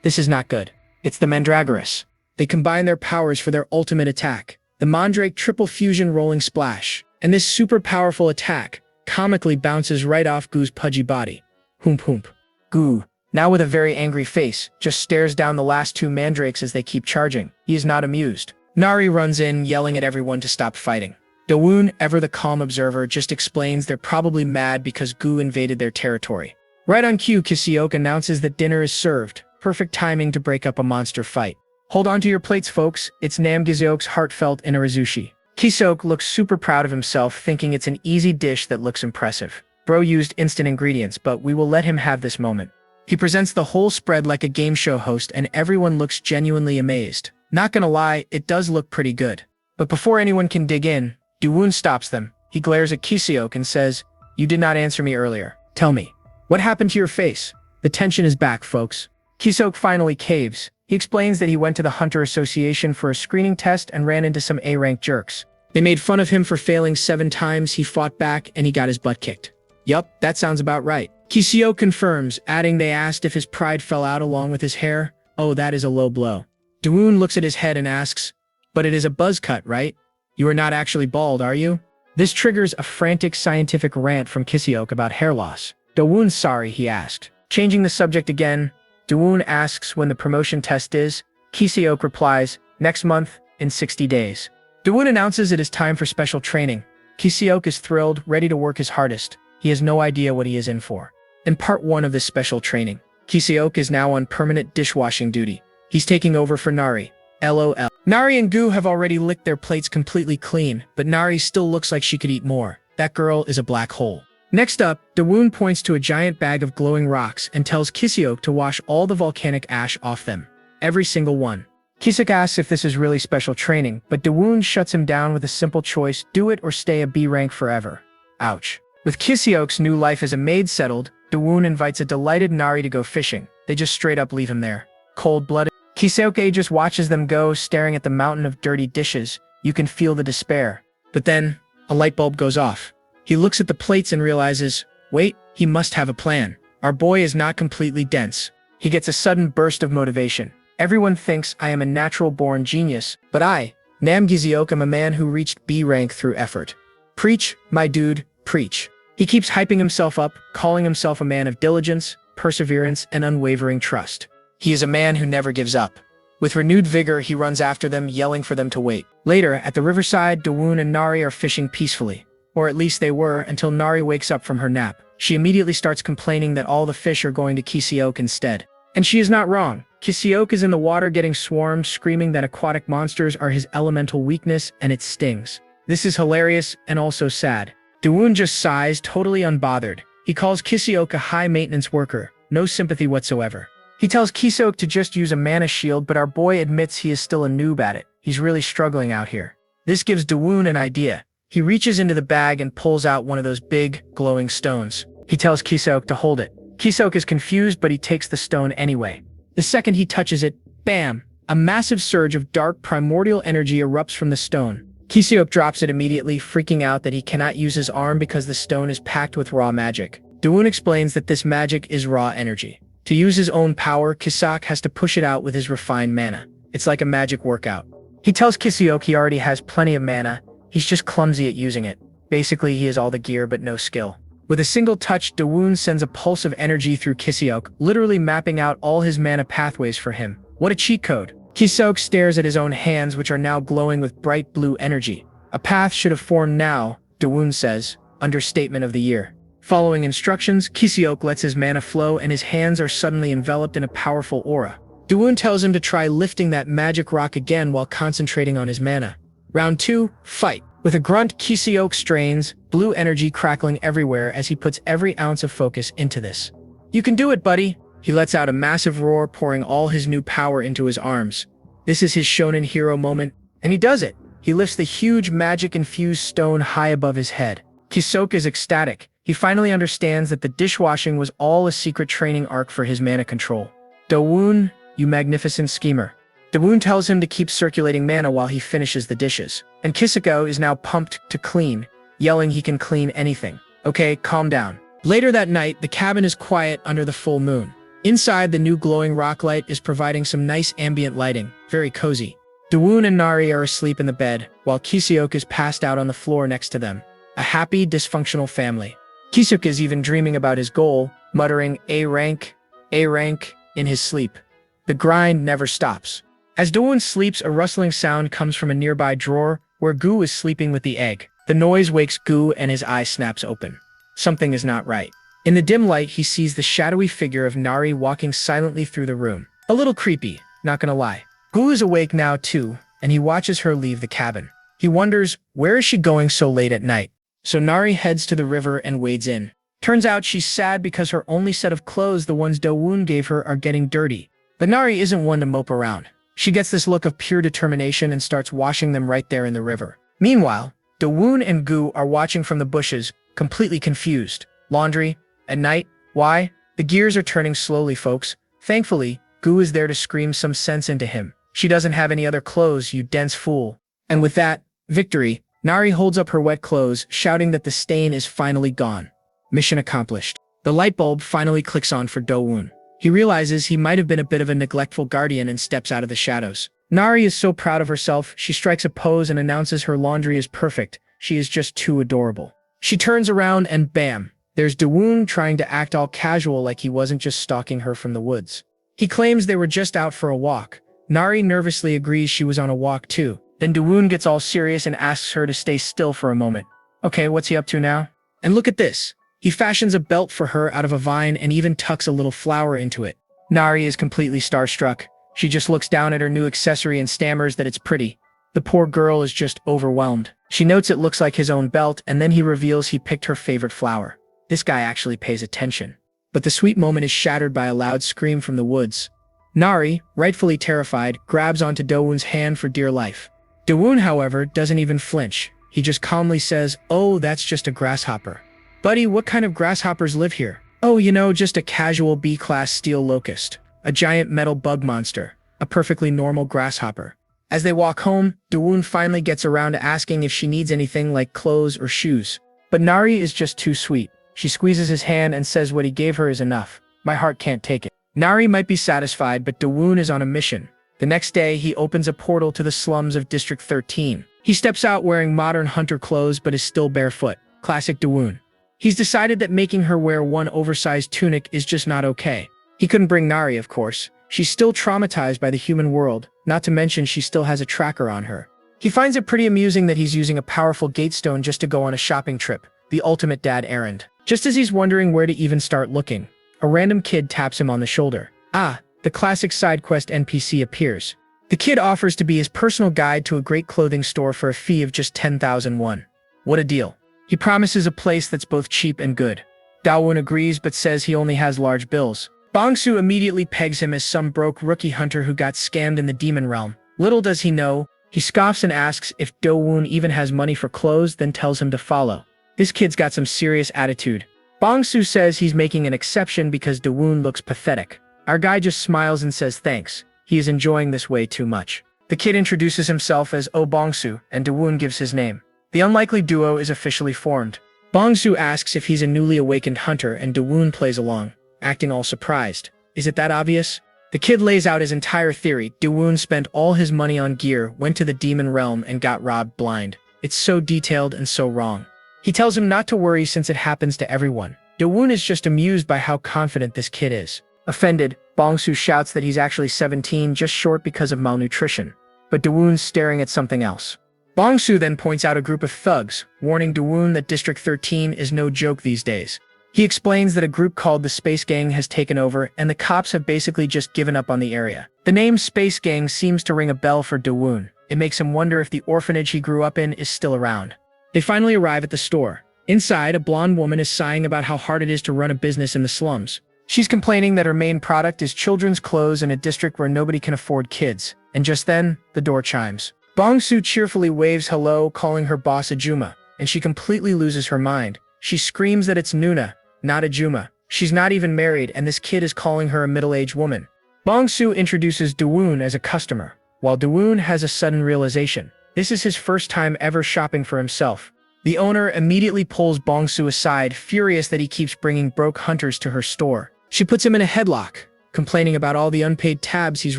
This is not good. It's the Mandragoras. They combine their powers for their ultimate attack, the Mandrake Triple Fusion Rolling Splash. And this super powerful attack comically bounces right off Gu's pudgy body. Hoomp hoomp. Gu, now with a very angry face, just stares down the last 2 mandrakes as they keep charging. He is not amused. Nari runs in, yelling at everyone to stop fighting. Dawoon, ever the calm observer, just explains they're probably mad because Gu invaded their territory. Right on cue, Kiseok announces that dinner is served. Perfect timing to break up a monster fight. Hold on to your plates, folks. It's Nam Giseok's heartfelt Inarizushi. Kiseok looks super proud of himself, thinking it's an easy dish that looks impressive. Bro used instant ingredients, but we will let him have this moment. He presents the whole spread like a game show host, and everyone looks genuinely amazed. Not gonna lie, it does look pretty good. But before anyone can dig in, Dawoon stops them. He glares at Kiseok and says, you did not answer me earlier. Tell me, what happened to your face? The tension is back, folks. Kiseok finally caves. He explains that he went to the Hunter Association for a screening test and ran into some A-rank jerks. They made fun of him for failing 7 times, he fought back, and he got his butt kicked. Yup, that sounds about right. Kiseok confirms, adding they asked if his pride fell out along with his hair. Oh, that is a low blow. Dawoon looks at his head and asks, but it is a buzz cut, right? You are not actually bald, are you? This triggers a frantic scientific rant from Kiseok about hair loss. Dawoon's sorry, he asked. Changing the subject again, Dawoon asks when the promotion test is. Kiseok replies, Next month, in 60 days. Dawoon announces it is time for special training. Kiseok is thrilled, ready to work his hardest. He has no idea what he is in for. In part 1 of this special training, Kiseok is now on permanent dishwashing duty. He's taking over for Nari. LOL. Nari and Gu have already licked their plates completely clean, but Nari still looks like she could eat more. That girl is a black hole. Next up, Dawoon points to a giant bag of glowing rocks and tells Kiseok to wash all the volcanic ash off them. Every single one. Kiseok asks if this is really special training, but Dawoon shuts him down with a simple choice: do it or stay a B rank forever. Ouch. With Kiseok's new life as a maid settled, Dawoon invites a delighted Nari to go fishing. They just straight up leave him there. Cold-blooded. Kiseok just watches them go, staring at the mountain of dirty dishes. You can feel the despair. But then, a light bulb goes off. He looks at the plates and realizes, wait, he must have a plan. Our boy is not completely dense. He gets a sudden burst of motivation. Everyone thinks I am a natural-born genius, but I, Namgiseok, am a man who reached B rank through effort. Preach, my dude, preach. He keeps hyping himself up, calling himself a man of diligence, perseverance, and unwavering trust. He is a man who never gives up. With renewed vigor, he runs after them, yelling for them to wait. Later, at the riverside, Dawoon and Nari are fishing peacefully. Or at least they were, until Nari wakes up from her nap. She immediately starts complaining that all the fish are going to Kiseok instead. And she is not wrong. Kiseok is in the water getting swarmed, screaming that aquatic monsters are his elemental weakness and it stings. This is hilarious and also sad. Dawoon just sighs, totally unbothered. He calls Kiseok a high-maintenance worker, no sympathy whatsoever. He tells Kiseok to just use a mana shield, but our boy admits he is still a noob at it. He's really struggling out here. This gives Dawoon an idea. He reaches into the bag and pulls out one of those big, glowing stones. He tells Kiseok to hold it. Kiseok is confused, but he takes the stone anyway. The second he touches it, bam! A massive surge of dark, primordial energy erupts from the stone. Kiseok drops it immediately, freaking out that he cannot use his arm because the stone is packed with raw magic. Dawoon explains that this magic is raw energy. To use his own power, Kiseok has to push it out with his refined mana. It's like a magic workout. He tells Kiseok he already has plenty of mana. He's just clumsy at using it. Basically, he has all the gear but no skill. With a single touch, Dawoon sends a pulse of energy through Kiseok, literally mapping out all his mana pathways for him. What a cheat code. Kiseok stares at his own hands, which are now glowing with bright blue energy. A path should have formed now, Dawoon says, understatement of the year. Following instructions, Kiseok lets his mana flow and his hands are suddenly enveloped in a powerful aura. Dawoon tells him to try lifting that magic rock again while concentrating on his mana. Round 2, fight. With a grunt, Kiseok strains, blue energy crackling everywhere as he puts every ounce of focus into this. You can do it, buddy! He lets out a massive roar, pouring all his new power into his arms. This is his shonen hero moment, and he does it! He lifts the huge magic-infused stone high above his head. Kiseok is ecstatic. He finally understands that the dishwashing was all a secret training arc for his mana control. Dawoon, you magnificent schemer. Dawoon tells him to keep circulating mana while he finishes the dishes. And Kiseok is now pumped to clean, yelling he can clean anything. Okay, calm down. Later that night, the cabin is quiet under the full moon. Inside, the new glowing rock light is providing some nice ambient lighting, very cozy. Dawoon and Nari are asleep in the bed, while Kiseok is passed out on the floor next to them. A happy, dysfunctional family. Kiseok is even dreaming about his goal, muttering A rank, in his sleep. The grind never stops. As Dawoon sleeps, a rustling sound comes from a nearby drawer where Gu is sleeping with the egg. The noise wakes Gu and his eye snaps open. Something is not right. In the dim light, he sees the shadowy figure of Nari walking silently through the room. A little creepy, not gonna lie. Gu is awake now too, and he watches her leave the cabin. He wonders, where is she going so late at night? So Nari heads to the river and wades in. Turns out she's sad because her only set of clothes, the ones Dawoon gave her, are getting dirty. But Nari isn't one to mope around. She gets this look of pure determination and starts washing them right there in the river. Meanwhile, Dawoon and Gu are watching from the bushes, completely confused. Laundry? At night? Why? The gears are turning slowly, folks. Thankfully, Gu is there to scream some sense into him. She doesn't have any other clothes, you dense fool. And with that, victory, Nari holds up her wet clothes, shouting that the stain is finally gone. Mission accomplished. The light bulb finally clicks on for Dawoon. He realizes he might have been a bit of a neglectful guardian and steps out of the shadows. Nari is so proud of herself, she strikes a pose and announces her laundry is perfect. She is just too adorable. She turns around and bam, there's Dawoon trying to act all casual like he wasn't just stalking her from the woods. He claims they were just out for a walk, Nari nervously agrees she was on a walk too. Then Dawoon gets all serious and asks her to stay still for a moment. Okay, what's he up to now? And look at this. He fashions a belt for her out of a vine and even tucks a little flower into it. Nari is completely starstruck. She just looks down at her new accessory and stammers that it's pretty. The poor girl is just overwhelmed. She notes it looks like his own belt, and then he reveals he picked her favorite flower. This guy actually pays attention. But the sweet moment is shattered by a loud scream from the woods. Nari, rightfully terrified, grabs onto Dawoon's hand for dear life. Dawoon, however, doesn't even flinch. He just calmly says, "Oh, that's just a grasshopper." "Buddy, what kind of grasshoppers live here?" "Oh, just a casual B-class steel locust. A giant metal bug monster. A perfectly normal grasshopper." As they walk home, Dawoon finally gets around to asking if she needs anything like clothes or shoes. But Nari is just too sweet. She squeezes his hand and says what he gave her is enough. My heart can't take it. Nari might be satisfied, but Dawoon is on a mission. The next day, he opens a portal to the slums of District 13. He steps out wearing modern hunter clothes but is still barefoot. Classic Dawoon. He's decided that making her wear one oversized tunic is just not okay. He couldn't bring Nari, of course. She's still traumatized by the human world, not to mention she still has a tracker on her. He finds it pretty amusing that he's using a powerful gatestone just to go on a shopping trip, the ultimate dad errand. Just as he's wondering where to even start looking, a random kid taps him on the shoulder. The classic side quest NPC appears. The kid offers to be his personal guide to a great clothing store for a fee of just 10,000 won. What a deal. He promises a place that's both cheap and good. Dawoon agrees but says he only has large bills. Bongsu immediately pegs him as some broke rookie hunter who got scammed in the demon realm. Little does he know, he scoffs and asks if Dawoon even has money for clothes, then tells him to follow. This kid's got some serious attitude. Bongsu says he's making an exception because Dawoon looks pathetic. Our guy just smiles and says thanks. He is enjoying this way too much. The kid introduces himself as Oh Bongsu, and Dawoon gives his name. The unlikely duo is officially formed. Bongsu asks if he's a newly awakened hunter, and Dawoon plays along, acting all surprised. Is it that obvious? The kid lays out his entire theory. Dawoon spent all his money on gear, went to the demon realm, and got robbed blind. It's so detailed and so wrong. He tells him not to worry since it happens to everyone. Dawoon is just amused by how confident this kid is. Offended, Bongsu shouts that he's actually 17, just short because of malnutrition. But Dawoon's staring at something else. Bongsu then points out a group of thugs, warning Dawoon that District 13 is no joke these days. He explains that a group called the Space Gang has taken over, and the cops have basically just given up on the area. The name Space Gang seems to ring a bell for Dawoon. It makes him wonder if the orphanage he grew up in is still around. They finally arrive at the store. Inside, a blonde woman is sighing about how hard it is to run a business in the slums. She's complaining that her main product is children's clothes in a district where nobody can afford kids. And just then, the door chimes. Bongsu cheerfully waves hello, calling her boss Ajuma, and she completely loses her mind. She screams that it's Nuna, not Ajuma. She's not even married, and this kid is calling her a middle-aged woman. Bongsu introduces Dawoon as a customer, while Dawoon has a sudden realization. This is his first time ever shopping for himself. The owner immediately pulls Bongsu aside, furious that he keeps bringing broke hunters to her store. She puts him in a headlock, complaining about all the unpaid tabs he's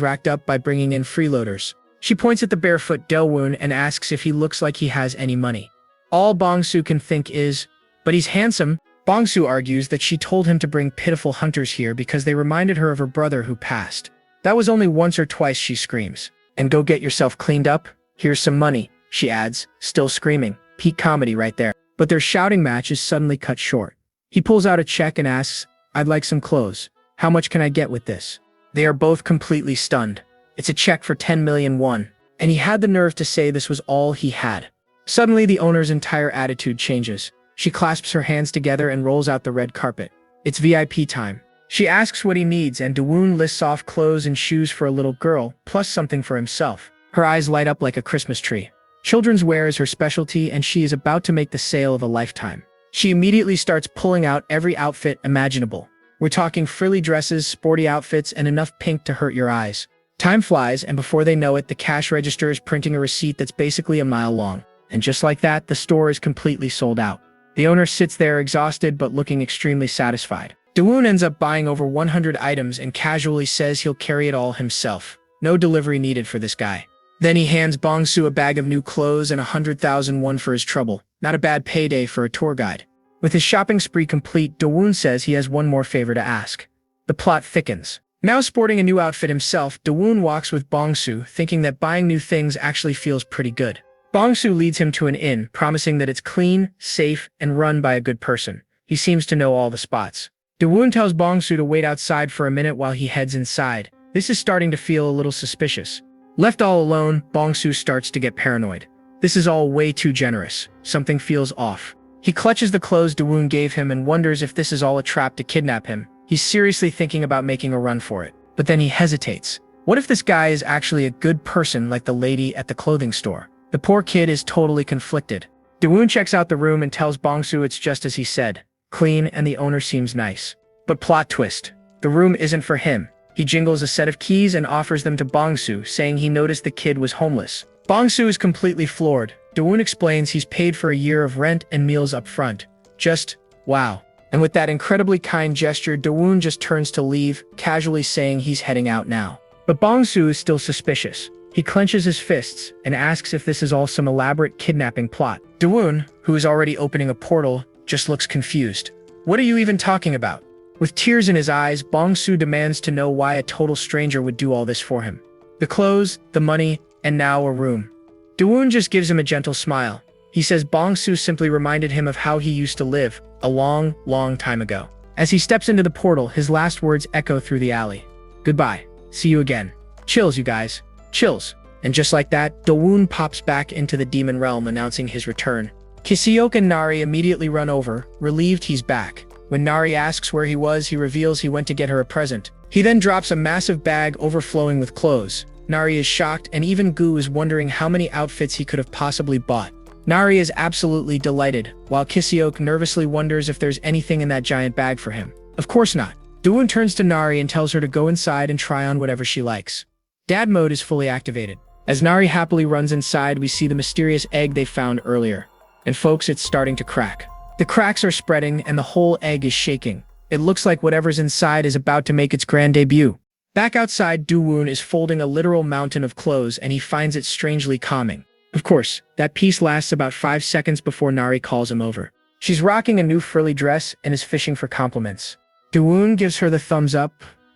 racked up by bringing in freeloaders. She points at the barefoot Dawoon and asks if he looks like he has any money. All Bongsu can think is, but he's handsome. Bongsu argues that she told him to bring pitiful hunters here because they reminded her of her brother who passed. That was only once or twice, she screams. And go get yourself cleaned up? Here's some money, she adds, still screaming. Peak comedy right there. But their shouting match is suddenly cut short. He pulls out a check and asks, I'd like some clothes. How much can I get with this? They are both completely stunned. It's a check for 10 million won, and he had the nerve to say this was all he had. Suddenly, the owner's entire attitude changes. She clasps her hands together and rolls out the red carpet. It's VIP time. She asks what he needs, and Dawoon lists off clothes and shoes for a little girl, plus something for himself. Her eyes light up like a Christmas tree. Children's wear is her specialty, and she is about to make the sale of a lifetime. She immediately starts pulling out every outfit imaginable. We're talking frilly dresses, sporty outfits, and enough pink to hurt your eyes. Time flies, and before they know it, the cash register is printing a receipt that's basically a mile long. And just like that, the store is completely sold out. The owner sits there exhausted but looking extremely satisfied. Dawoon ends up buying over 100 items and casually says he'll carry it all himself. No delivery needed for this guy. Then he hands Bongsu a bag of new clothes and 100,000 won for his trouble. Not a bad payday for a tour guide. With his shopping spree complete, Dawoon says he has one more favor to ask. The plot thickens. Now sporting a new outfit himself, Dawoon walks with Bongsu, thinking that buying new things actually feels pretty good. Bongsu leads him to an inn, promising that it's clean, safe, and run by a good person. He seems to know all the spots. Dawoon tells Bongsu to wait outside for a minute while he heads inside. This is starting to feel a little suspicious. Left all alone, Bongsu starts to get paranoid. This is all way too generous. Something feels off. He clutches the clothes Dawoon gave him and wonders if this is all a trap to kidnap him. He's seriously thinking about making a run for it. But then he hesitates. What if this guy is actually a good person like the lady at the clothing store? The poor kid is totally conflicted. Dawoon checks out the room and tells Bongsu it's just as he said. Clean, and the owner seems nice. But plot twist. The room isn't for him. He jingles a set of keys and offers them to Bongsu, saying he noticed the kid was homeless. Bongsu is completely floored. Dawoon explains he's paid for a year of rent and meals up front. Just, wow. And with that incredibly kind gesture, Dawoon just turns to leave, casually saying he's heading out now. But Bongsu is still suspicious. He clenches his fists and asks if this is all some elaborate kidnapping plot. Dawoon, who is already opening a portal, just looks confused. What are you even talking about? With tears in his eyes, Bongsu demands to know why a total stranger would do all this for him. The clothes, the money, and now a room. Dawoon just gives him a gentle smile. He says Bongsu simply reminded him of how he used to live, a long, long time ago. As he steps into the portal, his last words echo through the alley. Goodbye. See you again. Chills, you guys. Chills. And just like that, Dawoon pops back into the demon realm, announcing his return. Kiseok and Nari immediately run over, relieved he's back. When Nari asks where he was, he reveals he went to get her a present. He then drops a massive bag overflowing with clothes. Nari is shocked, and even Gu is wondering how many outfits he could have possibly bought. Nari is absolutely delighted, while Kiseok nervously wonders if there's anything in that giant bag for him. Of course not. Dawoon turns to Nari and tells her to go inside and try on whatever she likes. Dad mode is fully activated. As Nari happily runs inside, we see the mysterious egg they found earlier. And folks, it's starting to crack. The cracks are spreading and the whole egg is shaking. It looks like whatever's inside is about to make its grand debut. Back outside, Dawoon is folding a literal mountain of clothes and he finds it strangely calming. Of course, that piece lasts about 5 seconds before Nari calls him over. She's rocking a new frilly dress and is fishing for compliments. Dawoon gives her the thumbs up,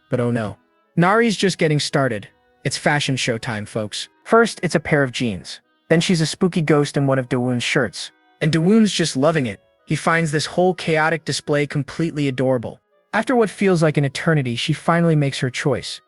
but oh no. Nari's just getting started. It's fashion show time, folks. First, it's a pair of jeans. Then she's a spooky ghost in one of Dawoon's shirts. And Dawoon's just loving it. He finds this whole chaotic display completely adorable. After what feels like an eternity, she finally makes her choice.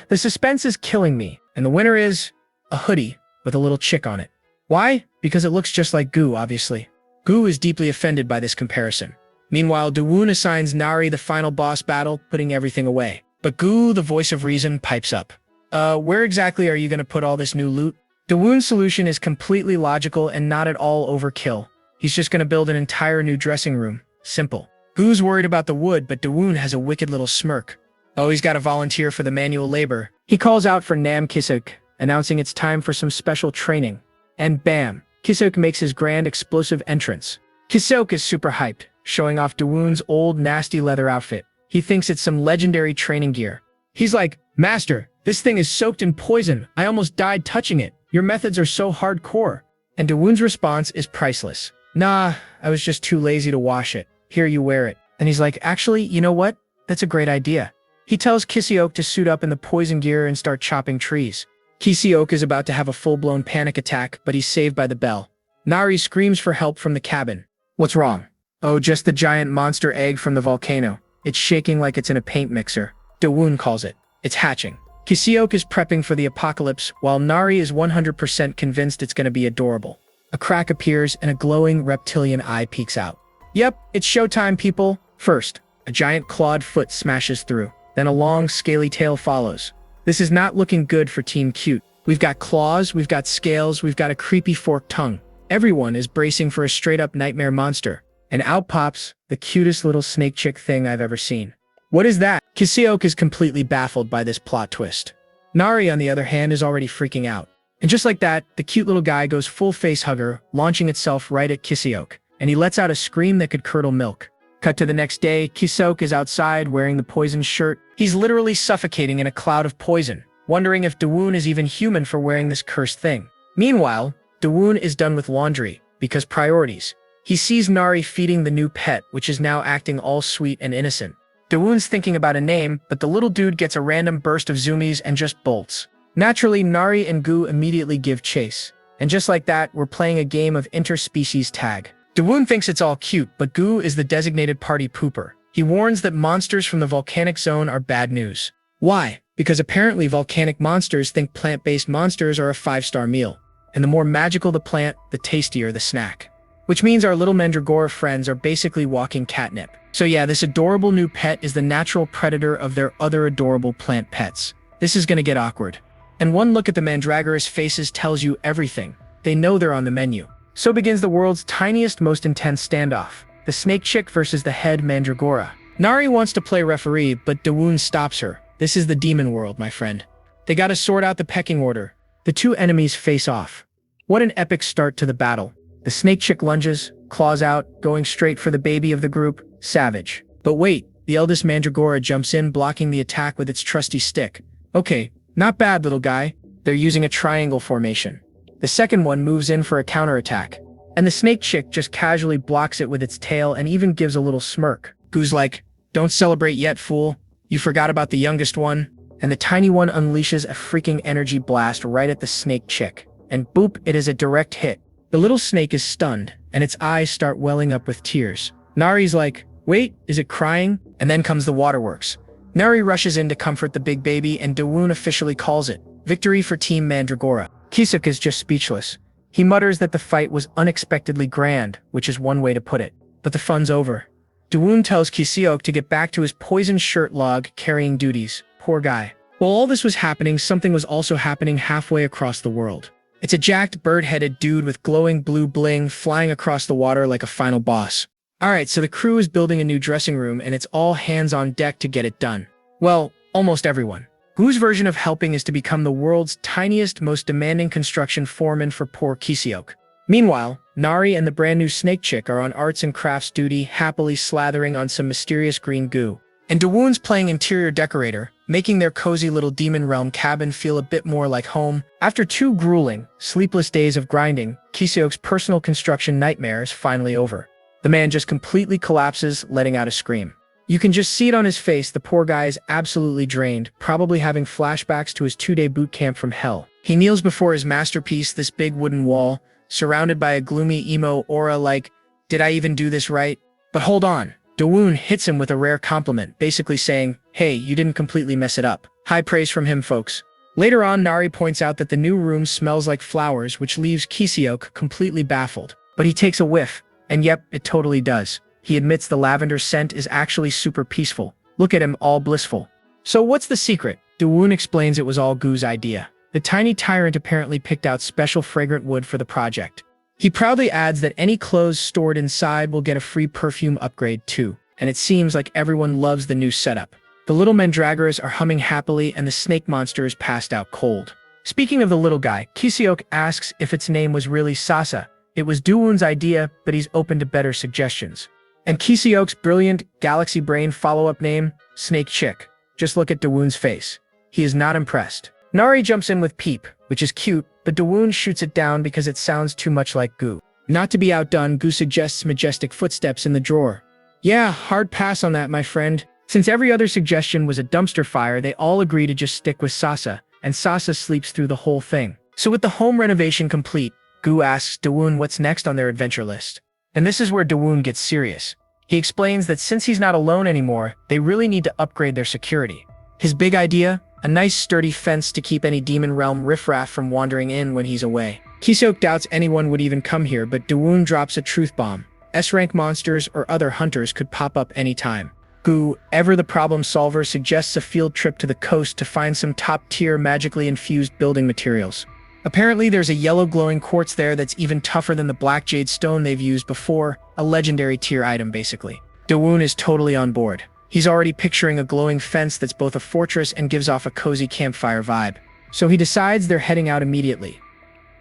The suspense is killing me, and the winner is a hoodie with a little chick on it. Why? Because it looks just like Gu, obviously. Gu is deeply offended by this comparison. Meanwhile, Dawoon assigns Nari the final boss battle, putting everything away. But Gu, the voice of reason, pipes up. Where exactly are you gonna put all this new loot? Dawoon's solution is completely logical and not at all overkill. He's just gonna build an entire new dressing room. Simple. Gu's worried about the wood, but Dawoon has a wicked little smirk. Oh, he's got a volunteer for the manual labor. He calls out for Nam Kiseok, announcing it's time for some special training. And bam, Kiseok makes his grand explosive entrance. Kiseok is super hyped, showing off Dawoon's old nasty leather outfit. He thinks it's some legendary training gear. He's like, Master, this thing is soaked in poison. I almost died touching it. Your methods are so hardcore. And Dawoon's response is priceless. Nah, I was just too lazy to wash it. Here, you wear it. And he's like, actually, you know what? That's a great idea. He tells Kiseok to suit up in the poison gear and start chopping trees. Kiseok is about to have a full-blown panic attack, but he's saved by the bell. Nari screams for help from the cabin. What's wrong? Oh, just the giant monster egg from the volcano. It's shaking like it's in a paint mixer. Dawoon calls it. It's hatching. Kiseok is prepping for the apocalypse, while Nari is 100% convinced it's going to be adorable. A crack appears and a glowing reptilian eye peeks out. Yep, it's showtime, people. First, a giant clawed foot smashes through. Then a long, scaly tail follows. This is not looking good for Team Cute. We've got claws, we've got scales, we've got a creepy forked tongue. Everyone is bracing for a straight-up nightmare monster. And out pops the cutest little snake chick thing I've ever seen. What is that? Kiseok is completely baffled by this plot twist. Nari, on the other hand, is already freaking out. And just like that, the cute little guy goes full face hugger, launching itself right at Kiseok. And he lets out a scream that could curdle milk. Cut to the next day, Kiseok is outside wearing the poison shirt. He's literally suffocating in a cloud of poison, wondering if Dawoon is even human for wearing this cursed thing. Meanwhile, Dawoon is done with laundry, because priorities. He sees Nari feeding the new pet, which is now acting all sweet and innocent. Dawoon's thinking about a name, but the little dude gets a random burst of zoomies and just bolts. Naturally, Nari and Gu immediately give chase. And just like that, we're playing a game of interspecies tag. Dawoon thinks it's all cute, but Gu is the designated party pooper. He warns that monsters from the volcanic zone are bad news. Why? Because apparently volcanic monsters think plant-based monsters are a 5-star meal. And the more magical the plant, the tastier the snack. Which means our little mandragora friends are basically walking catnip. So yeah, this adorable new pet is the natural predator of their other adorable plant pets. This is gonna get awkward. And one look at the mandragora's faces tells you everything. They know they're on the menu. So begins the world's tiniest, most intense standoff. The snake chick versus the head mandragora. Nari wants to play referee, but Dawoon stops her. This is the demon world, my friend. They gotta sort out the pecking order. The two enemies face off. What an epic start to the battle. The snake chick lunges, claws out, going straight for the baby of the group, savage. But wait, the eldest mandragora jumps in, blocking the attack with its trusty stick. Okay, not bad, little guy. They're using a triangle formation. The second one moves in for a counterattack. And the snake chick just casually blocks it with its tail and even gives a little smirk. Gu's like, don't celebrate yet, fool. You forgot about the youngest one. And the tiny one unleashes a freaking energy blast right at the snake chick. And boop, it is a direct hit. The little snake is stunned, and its eyes start welling up with tears. Nari's like, wait, is it crying? And then comes the waterworks. Nari rushes in to comfort the big baby, and Dawoon officially calls it victory for Team Mandragora. Kisuk is just speechless. He mutters that the fight was unexpectedly grand, which is one way to put it. But the fun's over. Dawoon tells Kisuk to get back to his poison shirt log carrying duties. Poor guy. While all this was happening, something was also happening halfway across the world. It's a jacked bird-headed dude with glowing blue bling flying across the water like a final boss. Alright, so the crew is building a new dressing room and it's all hands on deck to get it done. Well, almost everyone. Gu's version of helping is to become the world's tiniest, most demanding construction foreman for poor Kisuk. Meanwhile, Nari and the brand new snake chick are on arts and crafts duty, happily slathering on some mysterious green goo. And Dawoon's playing interior decorator, making their cozy little demon realm cabin feel a bit more like home. After 2 grueling, sleepless days of grinding, Kisuk's personal construction nightmare is finally over. The man just completely collapses, letting out a scream. You can just see it on his face. The poor guy is absolutely drained, probably having flashbacks to his 2-day boot camp from hell. He kneels before his masterpiece, this big wooden wall, surrounded by a gloomy emo aura like, did I even do this right? But hold on. Dawoon hits him with a rare compliment, basically saying, hey, you didn't completely mess it up. High praise from him, folks. Later on, Nari points out that the new room smells like flowers, which leaves Kisuk completely baffled. But he takes a whiff, and yep, it totally does. He admits the lavender scent is actually super peaceful. Look at him, all blissful. So what's the secret? Dawoon explains it was all Gu's idea. The tiny tyrant apparently picked out special fragrant wood for the project. He proudly adds that any clothes stored inside will get a free perfume upgrade too. And it seems like everyone loves the new setup. The little mandragoras are humming happily and the snake monster is passed out cold. Speaking of the little guy, Kisuk asks if its name was really Sasa. It was Dawoon's idea, but he's open to better suggestions. And Kisuk's brilliant galaxy brain follow-up name, Snake Chick. Just look at Dawoon's face. He is not impressed. Nari jumps in with Peep, which is cute, but Dawoon shoots it down because it sounds too much like Gu. Not to be outdone, Gu suggests majestic footsteps in the drawer. Yeah, hard pass on that, my friend. Since every other suggestion was a dumpster fire, they all agree to just stick with Sasa, and Sasa sleeps through the whole thing. So with the home renovation complete, Gu asks Dawoon what's next on their adventure list. And this is where Dawoon gets serious. He explains that since he's not alone anymore, they really need to upgrade their security. His big idea? A nice sturdy fence to keep any demon realm riffraff from wandering in when he's away. Kisuk doubts anyone would even come here, but Dawoon drops a truth bomb. S-rank monsters or other hunters could pop up anytime. Gu, ever the problem solver, suggests a field trip to the coast to find some top-tier magically infused building materials. Apparently there's a yellow glowing quartz there that's even tougher than the black jade stone they've used before, a legendary tier item basically. Dawoon is totally on board. He's already picturing a glowing fence that's both a fortress and gives off a cozy campfire vibe. So he decides they're heading out immediately.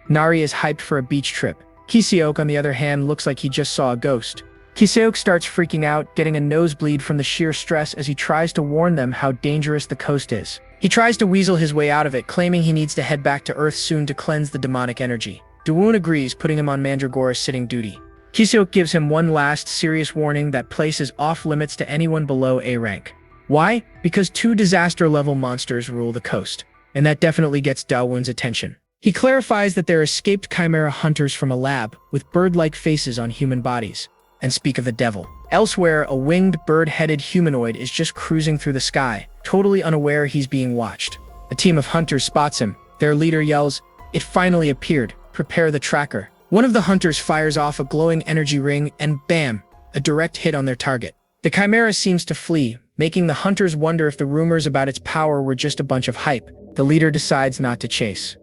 Nari is hyped for a beach trip. Kisuk, on the other hand, looks like he just saw a ghost. Kisuk starts freaking out, getting a nosebleed from the sheer stress as he tries to warn them how dangerous the coast is. He tries to weasel his way out of it, claiming he needs to head back to Earth soon to cleanse the demonic energy. Dawoon agrees, putting him on Mandragora's sitting duty. Kisuk gives him one last serious warning that place is off limits to anyone below A rank. Why? Because two disaster-level monsters rule the coast, and that definitely gets Daewon's attention. He clarifies that they're escaped chimera hunters from a lab with bird-like faces on human bodies. And speak of the devil. Elsewhere, a winged, bird-headed humanoid is just cruising through the sky, totally unaware he's being watched. A team of hunters spots him. Their leader yells, "It finally appeared. Prepare the tracker." One of the hunters fires off a glowing energy ring and bam, a direct hit on their target. The chimera seems to flee, making the hunters wonder if the rumors about its power were just a bunch of hype. The leader decides not to chase.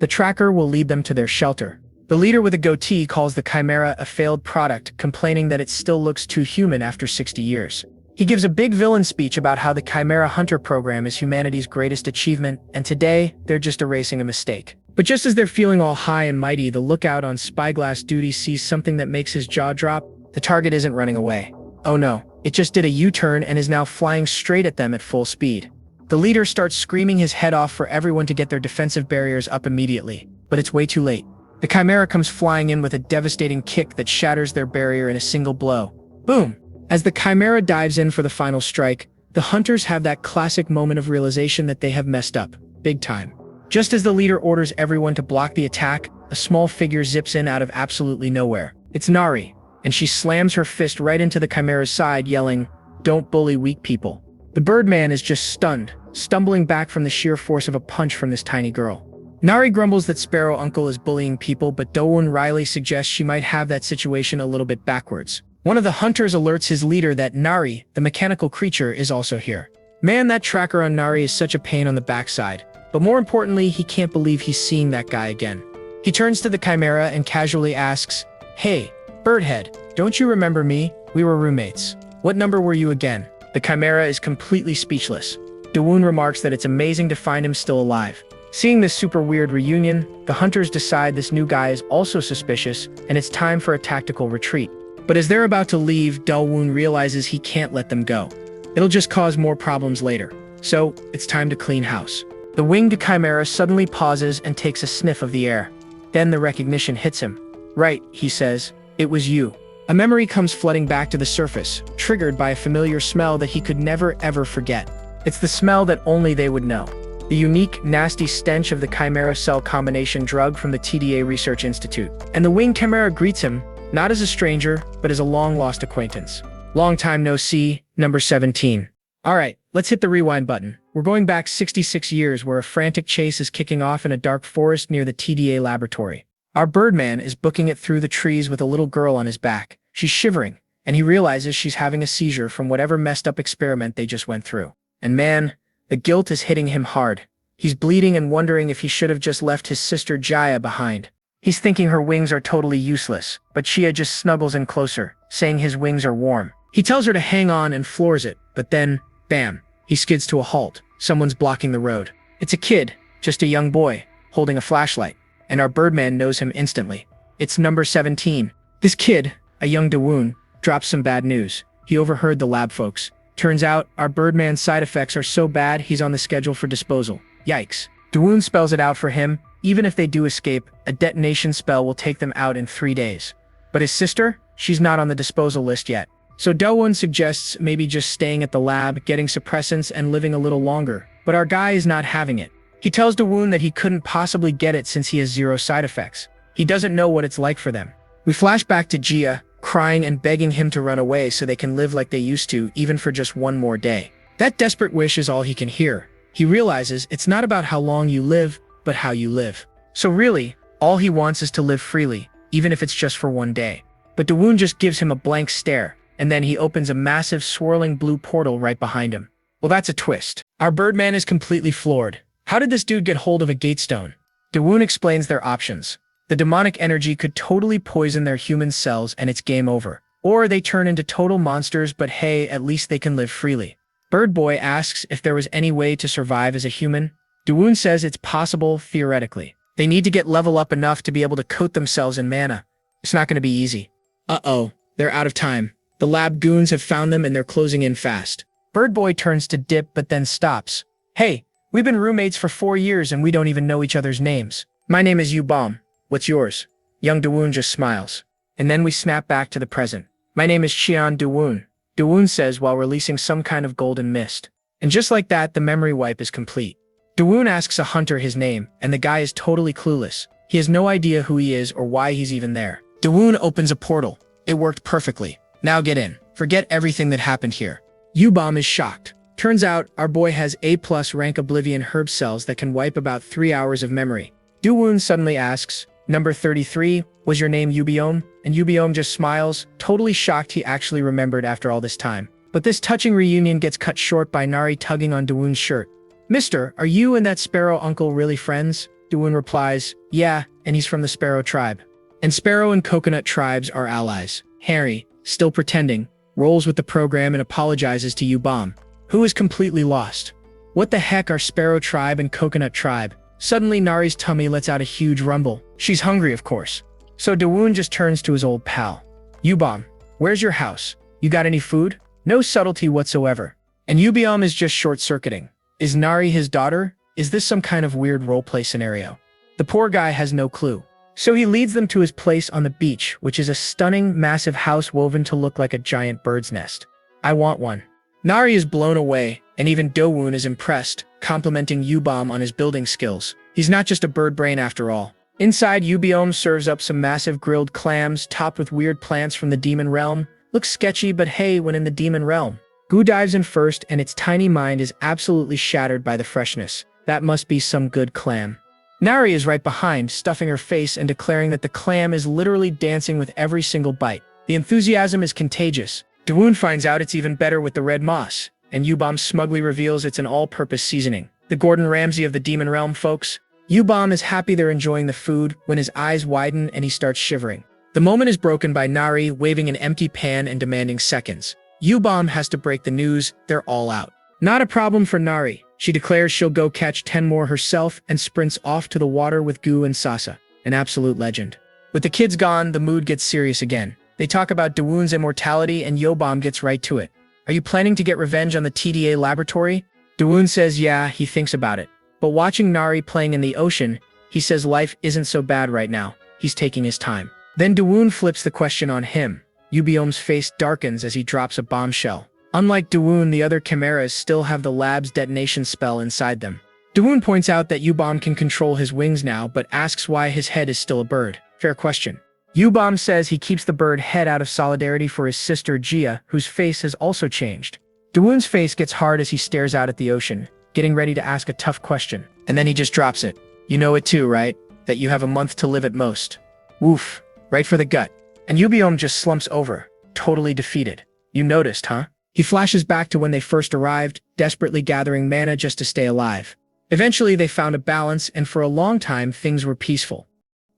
The tracker will lead them to their shelter. The leader with a goatee calls the chimera a failed product, complaining that it still looks too human after 60 years. He gives a big villain speech about how the Chimera Hunter program is humanity's greatest achievement, and today, they're just erasing a mistake. But just as they're feeling all high and mighty, the lookout on spyglass duty sees something that makes his jaw drop. The target isn't running away. Oh no, it just did a U-turn and is now flying straight at them at full speed. The leader starts screaming his head off for everyone to get their defensive barriers up immediately, but it's way too late. The chimera comes flying in with a devastating kick that shatters their barrier in a single blow. Boom! As the chimera dives in for the final strike, the hunters have that classic moment of realization that they have messed up, big time. Just as the leader orders everyone to block the attack, a small figure zips in out of absolutely nowhere. It's Nari, and she slams her fist right into the chimera's side, yelling, "Don't bully weak people." The Birdman is just stunned, stumbling back from the sheer force of a punch from this tiny girl. Nari grumbles that Sparrow Uncle is bullying people, but Daewon Riley suggests she might have that situation a little bit backwards. One of the hunters alerts his leader that Nari, the mechanical creature, is also here. Man, that tracker on Nari is such a pain on the backside. But more importantly, he can't believe he's seeing that guy again. He turns to the chimera and casually asks, "Hey, Birdhead, don't you remember me? We were roommates. What number were you again?" The chimera is completely speechless. Daewon remarks that it's amazing to find him still alive. Seeing this super weird reunion, the hunters decide this new guy is also suspicious, and it's time for a tactical retreat. But as they're about to leave, Daewon realizes he can't let them go. It'll just cause more problems later. So, it's time to clean house. The winged chimera suddenly pauses and takes a sniff of the air. Then the recognition hits him. "Right," he says, "it was you." A memory comes flooding back to the surface, triggered by a familiar smell that he could never ever forget. It's the smell that only they would know. The unique, nasty stench of the chimera cell combination drug from the TDA Research Institute. And the winged chimera greets him, not as a stranger, but as a long-lost acquaintance. Long time no see, number 17. Alright, let's hit the rewind button. We're going back 66 years where a frantic chase is kicking off in a dark forest near the TDA laboratory. Our Birdman is booking it through the trees with a little girl on his back. She's shivering, and he realizes she's having a seizure from whatever messed up experiment they just went through. And man, the guilt is hitting him hard. He's bleeding and wondering if he should have just left his sister Jaya behind. He's thinking her wings are totally useless, but Chia just snuggles in closer, saying his wings are warm. He tells her to hang on and floors it, but then, bam, he skids to a halt. Someone's blocking the road. It's a kid, just a young boy, holding a flashlight, and our Birdman knows him instantly. It's number 17. This kid, a young Daewon, drops some bad news. He overheard the lab folks. Turns out, our Birdman's side effects are so bad he's on the schedule for disposal. Yikes. Daewon spells it out for him. Even if they do escape, a detonation spell will take them out in 3 days. But his sister? She's not on the disposal list yet. So Daewon suggests maybe just staying at the lab, getting suppressants, and living a little longer. But our guy is not having it. He tells Daewon that he couldn't possibly get it since he has 0 side effects. He doesn't know what it's like for them. We flash back to Jia, crying and begging him to run away so they can live like they used to, even for just 1 more day. That desperate wish is all he can hear. He realizes it's not about how long you live, but how you live. So really, all he wants is to live freely, even if it's just for 1 day. But Daewon just gives him a blank stare, and then he opens a massive swirling blue portal right behind him. Well, that's a twist. Our Birdman is completely floored. How did this dude get hold of a gatestone? Daewon explains their options. The demonic energy could totally poison their human cells and it's game over. Or they turn into total monsters, but hey, at least they can live freely. Bird Boy asks if there was any way to survive as a human. Daewon says it's possible, theoretically. They need to get level up enough to be able to coat themselves in mana. It's not going to be easy. Uh-oh, they're out of time. The lab goons have found them and they're closing in fast. Bird Boy turns to dip but then stops. Hey, we've been roommates for 4 years and we don't even know each other's names. My name is U-Bomb. What's yours? Young Daewon just smiles. And then we snap back to the present. My name is Cheon Daewon. Dawoon says while releasing some kind of golden mist. And just like that, the memory wipe is complete. Dawoon asks a hunter his name, and the guy is totally clueless. He has no idea who he is or why he's even there. Dawoon opens a portal. It worked perfectly. Now get in. Forget everything that happened here. Yubom is shocked. Turns out, our boy has A+ rank Oblivion herb cells that can wipe about 3 hours of memory. Dawoon suddenly asks, "Number 33, was your name Yubiom?" And Yubiom just smiles, totally shocked he actually remembered after all this time. But this touching reunion gets cut short by Nari tugging on Dawoon's shirt. "Mister, are you and that sparrow uncle really friends?" Dawoon replies, "Yeah, and he's from the sparrow tribe." And sparrow and coconut tribes are allies. Harry, still pretending, rolls with the program and apologizes to Yubom, who is completely lost. What the heck are sparrow tribe and coconut tribe? Suddenly Nari's tummy lets out a huge rumble. She's hungry, of course. So Dawoon just turns to his old pal. "Yubom, where's your house? You got any food?" No subtlety whatsoever. And Yubiom is just short-circuiting. Is Nari his daughter? Is this some kind of weird roleplay scenario? The poor guy has no clue. So he leads them to his place on the beach, which is a stunning, massive house woven to look like a giant bird's nest. I want one. Nari is blown away, and even Dawoon is impressed, complimenting Yubom on his building skills. He's not just a bird brain after all. Inside, Yubiom serves up some massive grilled clams topped with weird plants from the demon realm. Looks sketchy, but hey, when in the demon realm. Gu dives in first, and its tiny mind is absolutely shattered by the freshness. That must be some good clam. Nari is right behind, stuffing her face and declaring that the clam is literally dancing with every single bite. The enthusiasm is contagious. Dawoon finds out it's even better with the red moss, and Yubom smugly reveals it's an all-purpose seasoning. The Gordon Ramsay of the demon realm, folks. Yubom is happy they're enjoying the food when his eyes widen and he starts shivering. The moment is broken by Nari waving an empty pan and demanding seconds. Yubom has to break the news, they're all out. Not a problem for Nari. She declares she'll go catch 10 more herself and sprints off to the water with Gu and Sasa, an absolute legend. With the kids gone, the mood gets serious again. They talk about Dawoon's immortality and Yubom gets right to it. Are you planning to get revenge on the TDA laboratory? Dawoon says yeah, he thinks about it. But watching Nari playing in the ocean, he says life isn't so bad right now. He's taking his time. Then Dawoon flips the question on him. Yubiom's face darkens as he drops a bombshell. Unlike Dawoon, the other chimeras still have the lab's detonation spell inside them. Dawoon points out that Yubom can control his wings now, but asks why his head is still a bird. Fair question. Yubom says he keeps the bird head out of solidarity for his sister Gia, whose face has also changed. Dawoon's face gets hard as he stares out at the ocean, getting ready to ask a tough question. And then he just drops it. You know it too, right? That you have a month to live at most. Woof. Right for the gut. And Yubiom just slumps over, totally defeated. You noticed, huh? He flashes back to when they first arrived, desperately gathering mana just to stay alive. Eventually, they found a balance, and for a long time, things were peaceful.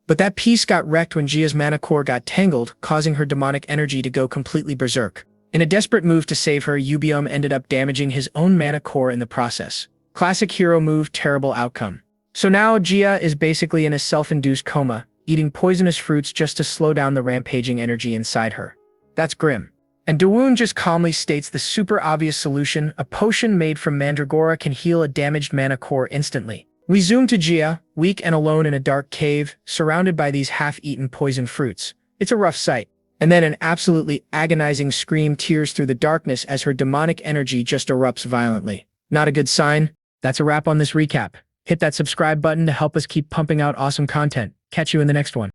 But that peace got wrecked when Gia's mana core got tangled, causing her demonic energy to go completely berserk. In a desperate move to save her, Yubiom ended up damaging his own mana core in the process. Classic hero move, terrible outcome. So now Gia is basically in a self-induced coma, eating poisonous fruits just to slow down the rampaging energy inside her. That's grim. And Dawoon just calmly states the super obvious solution: a potion made from mandragora can heal a damaged mana core instantly. We zoom to Gia, weak and alone in a dark cave, surrounded by these half-eaten poison fruits. It's a rough sight. And then an absolutely agonizing scream tears through the darkness as her demonic energy just erupts violently. Not a good sign. That's a wrap on this recap. Hit that subscribe button to help us keep pumping out awesome content. Catch you in the next one.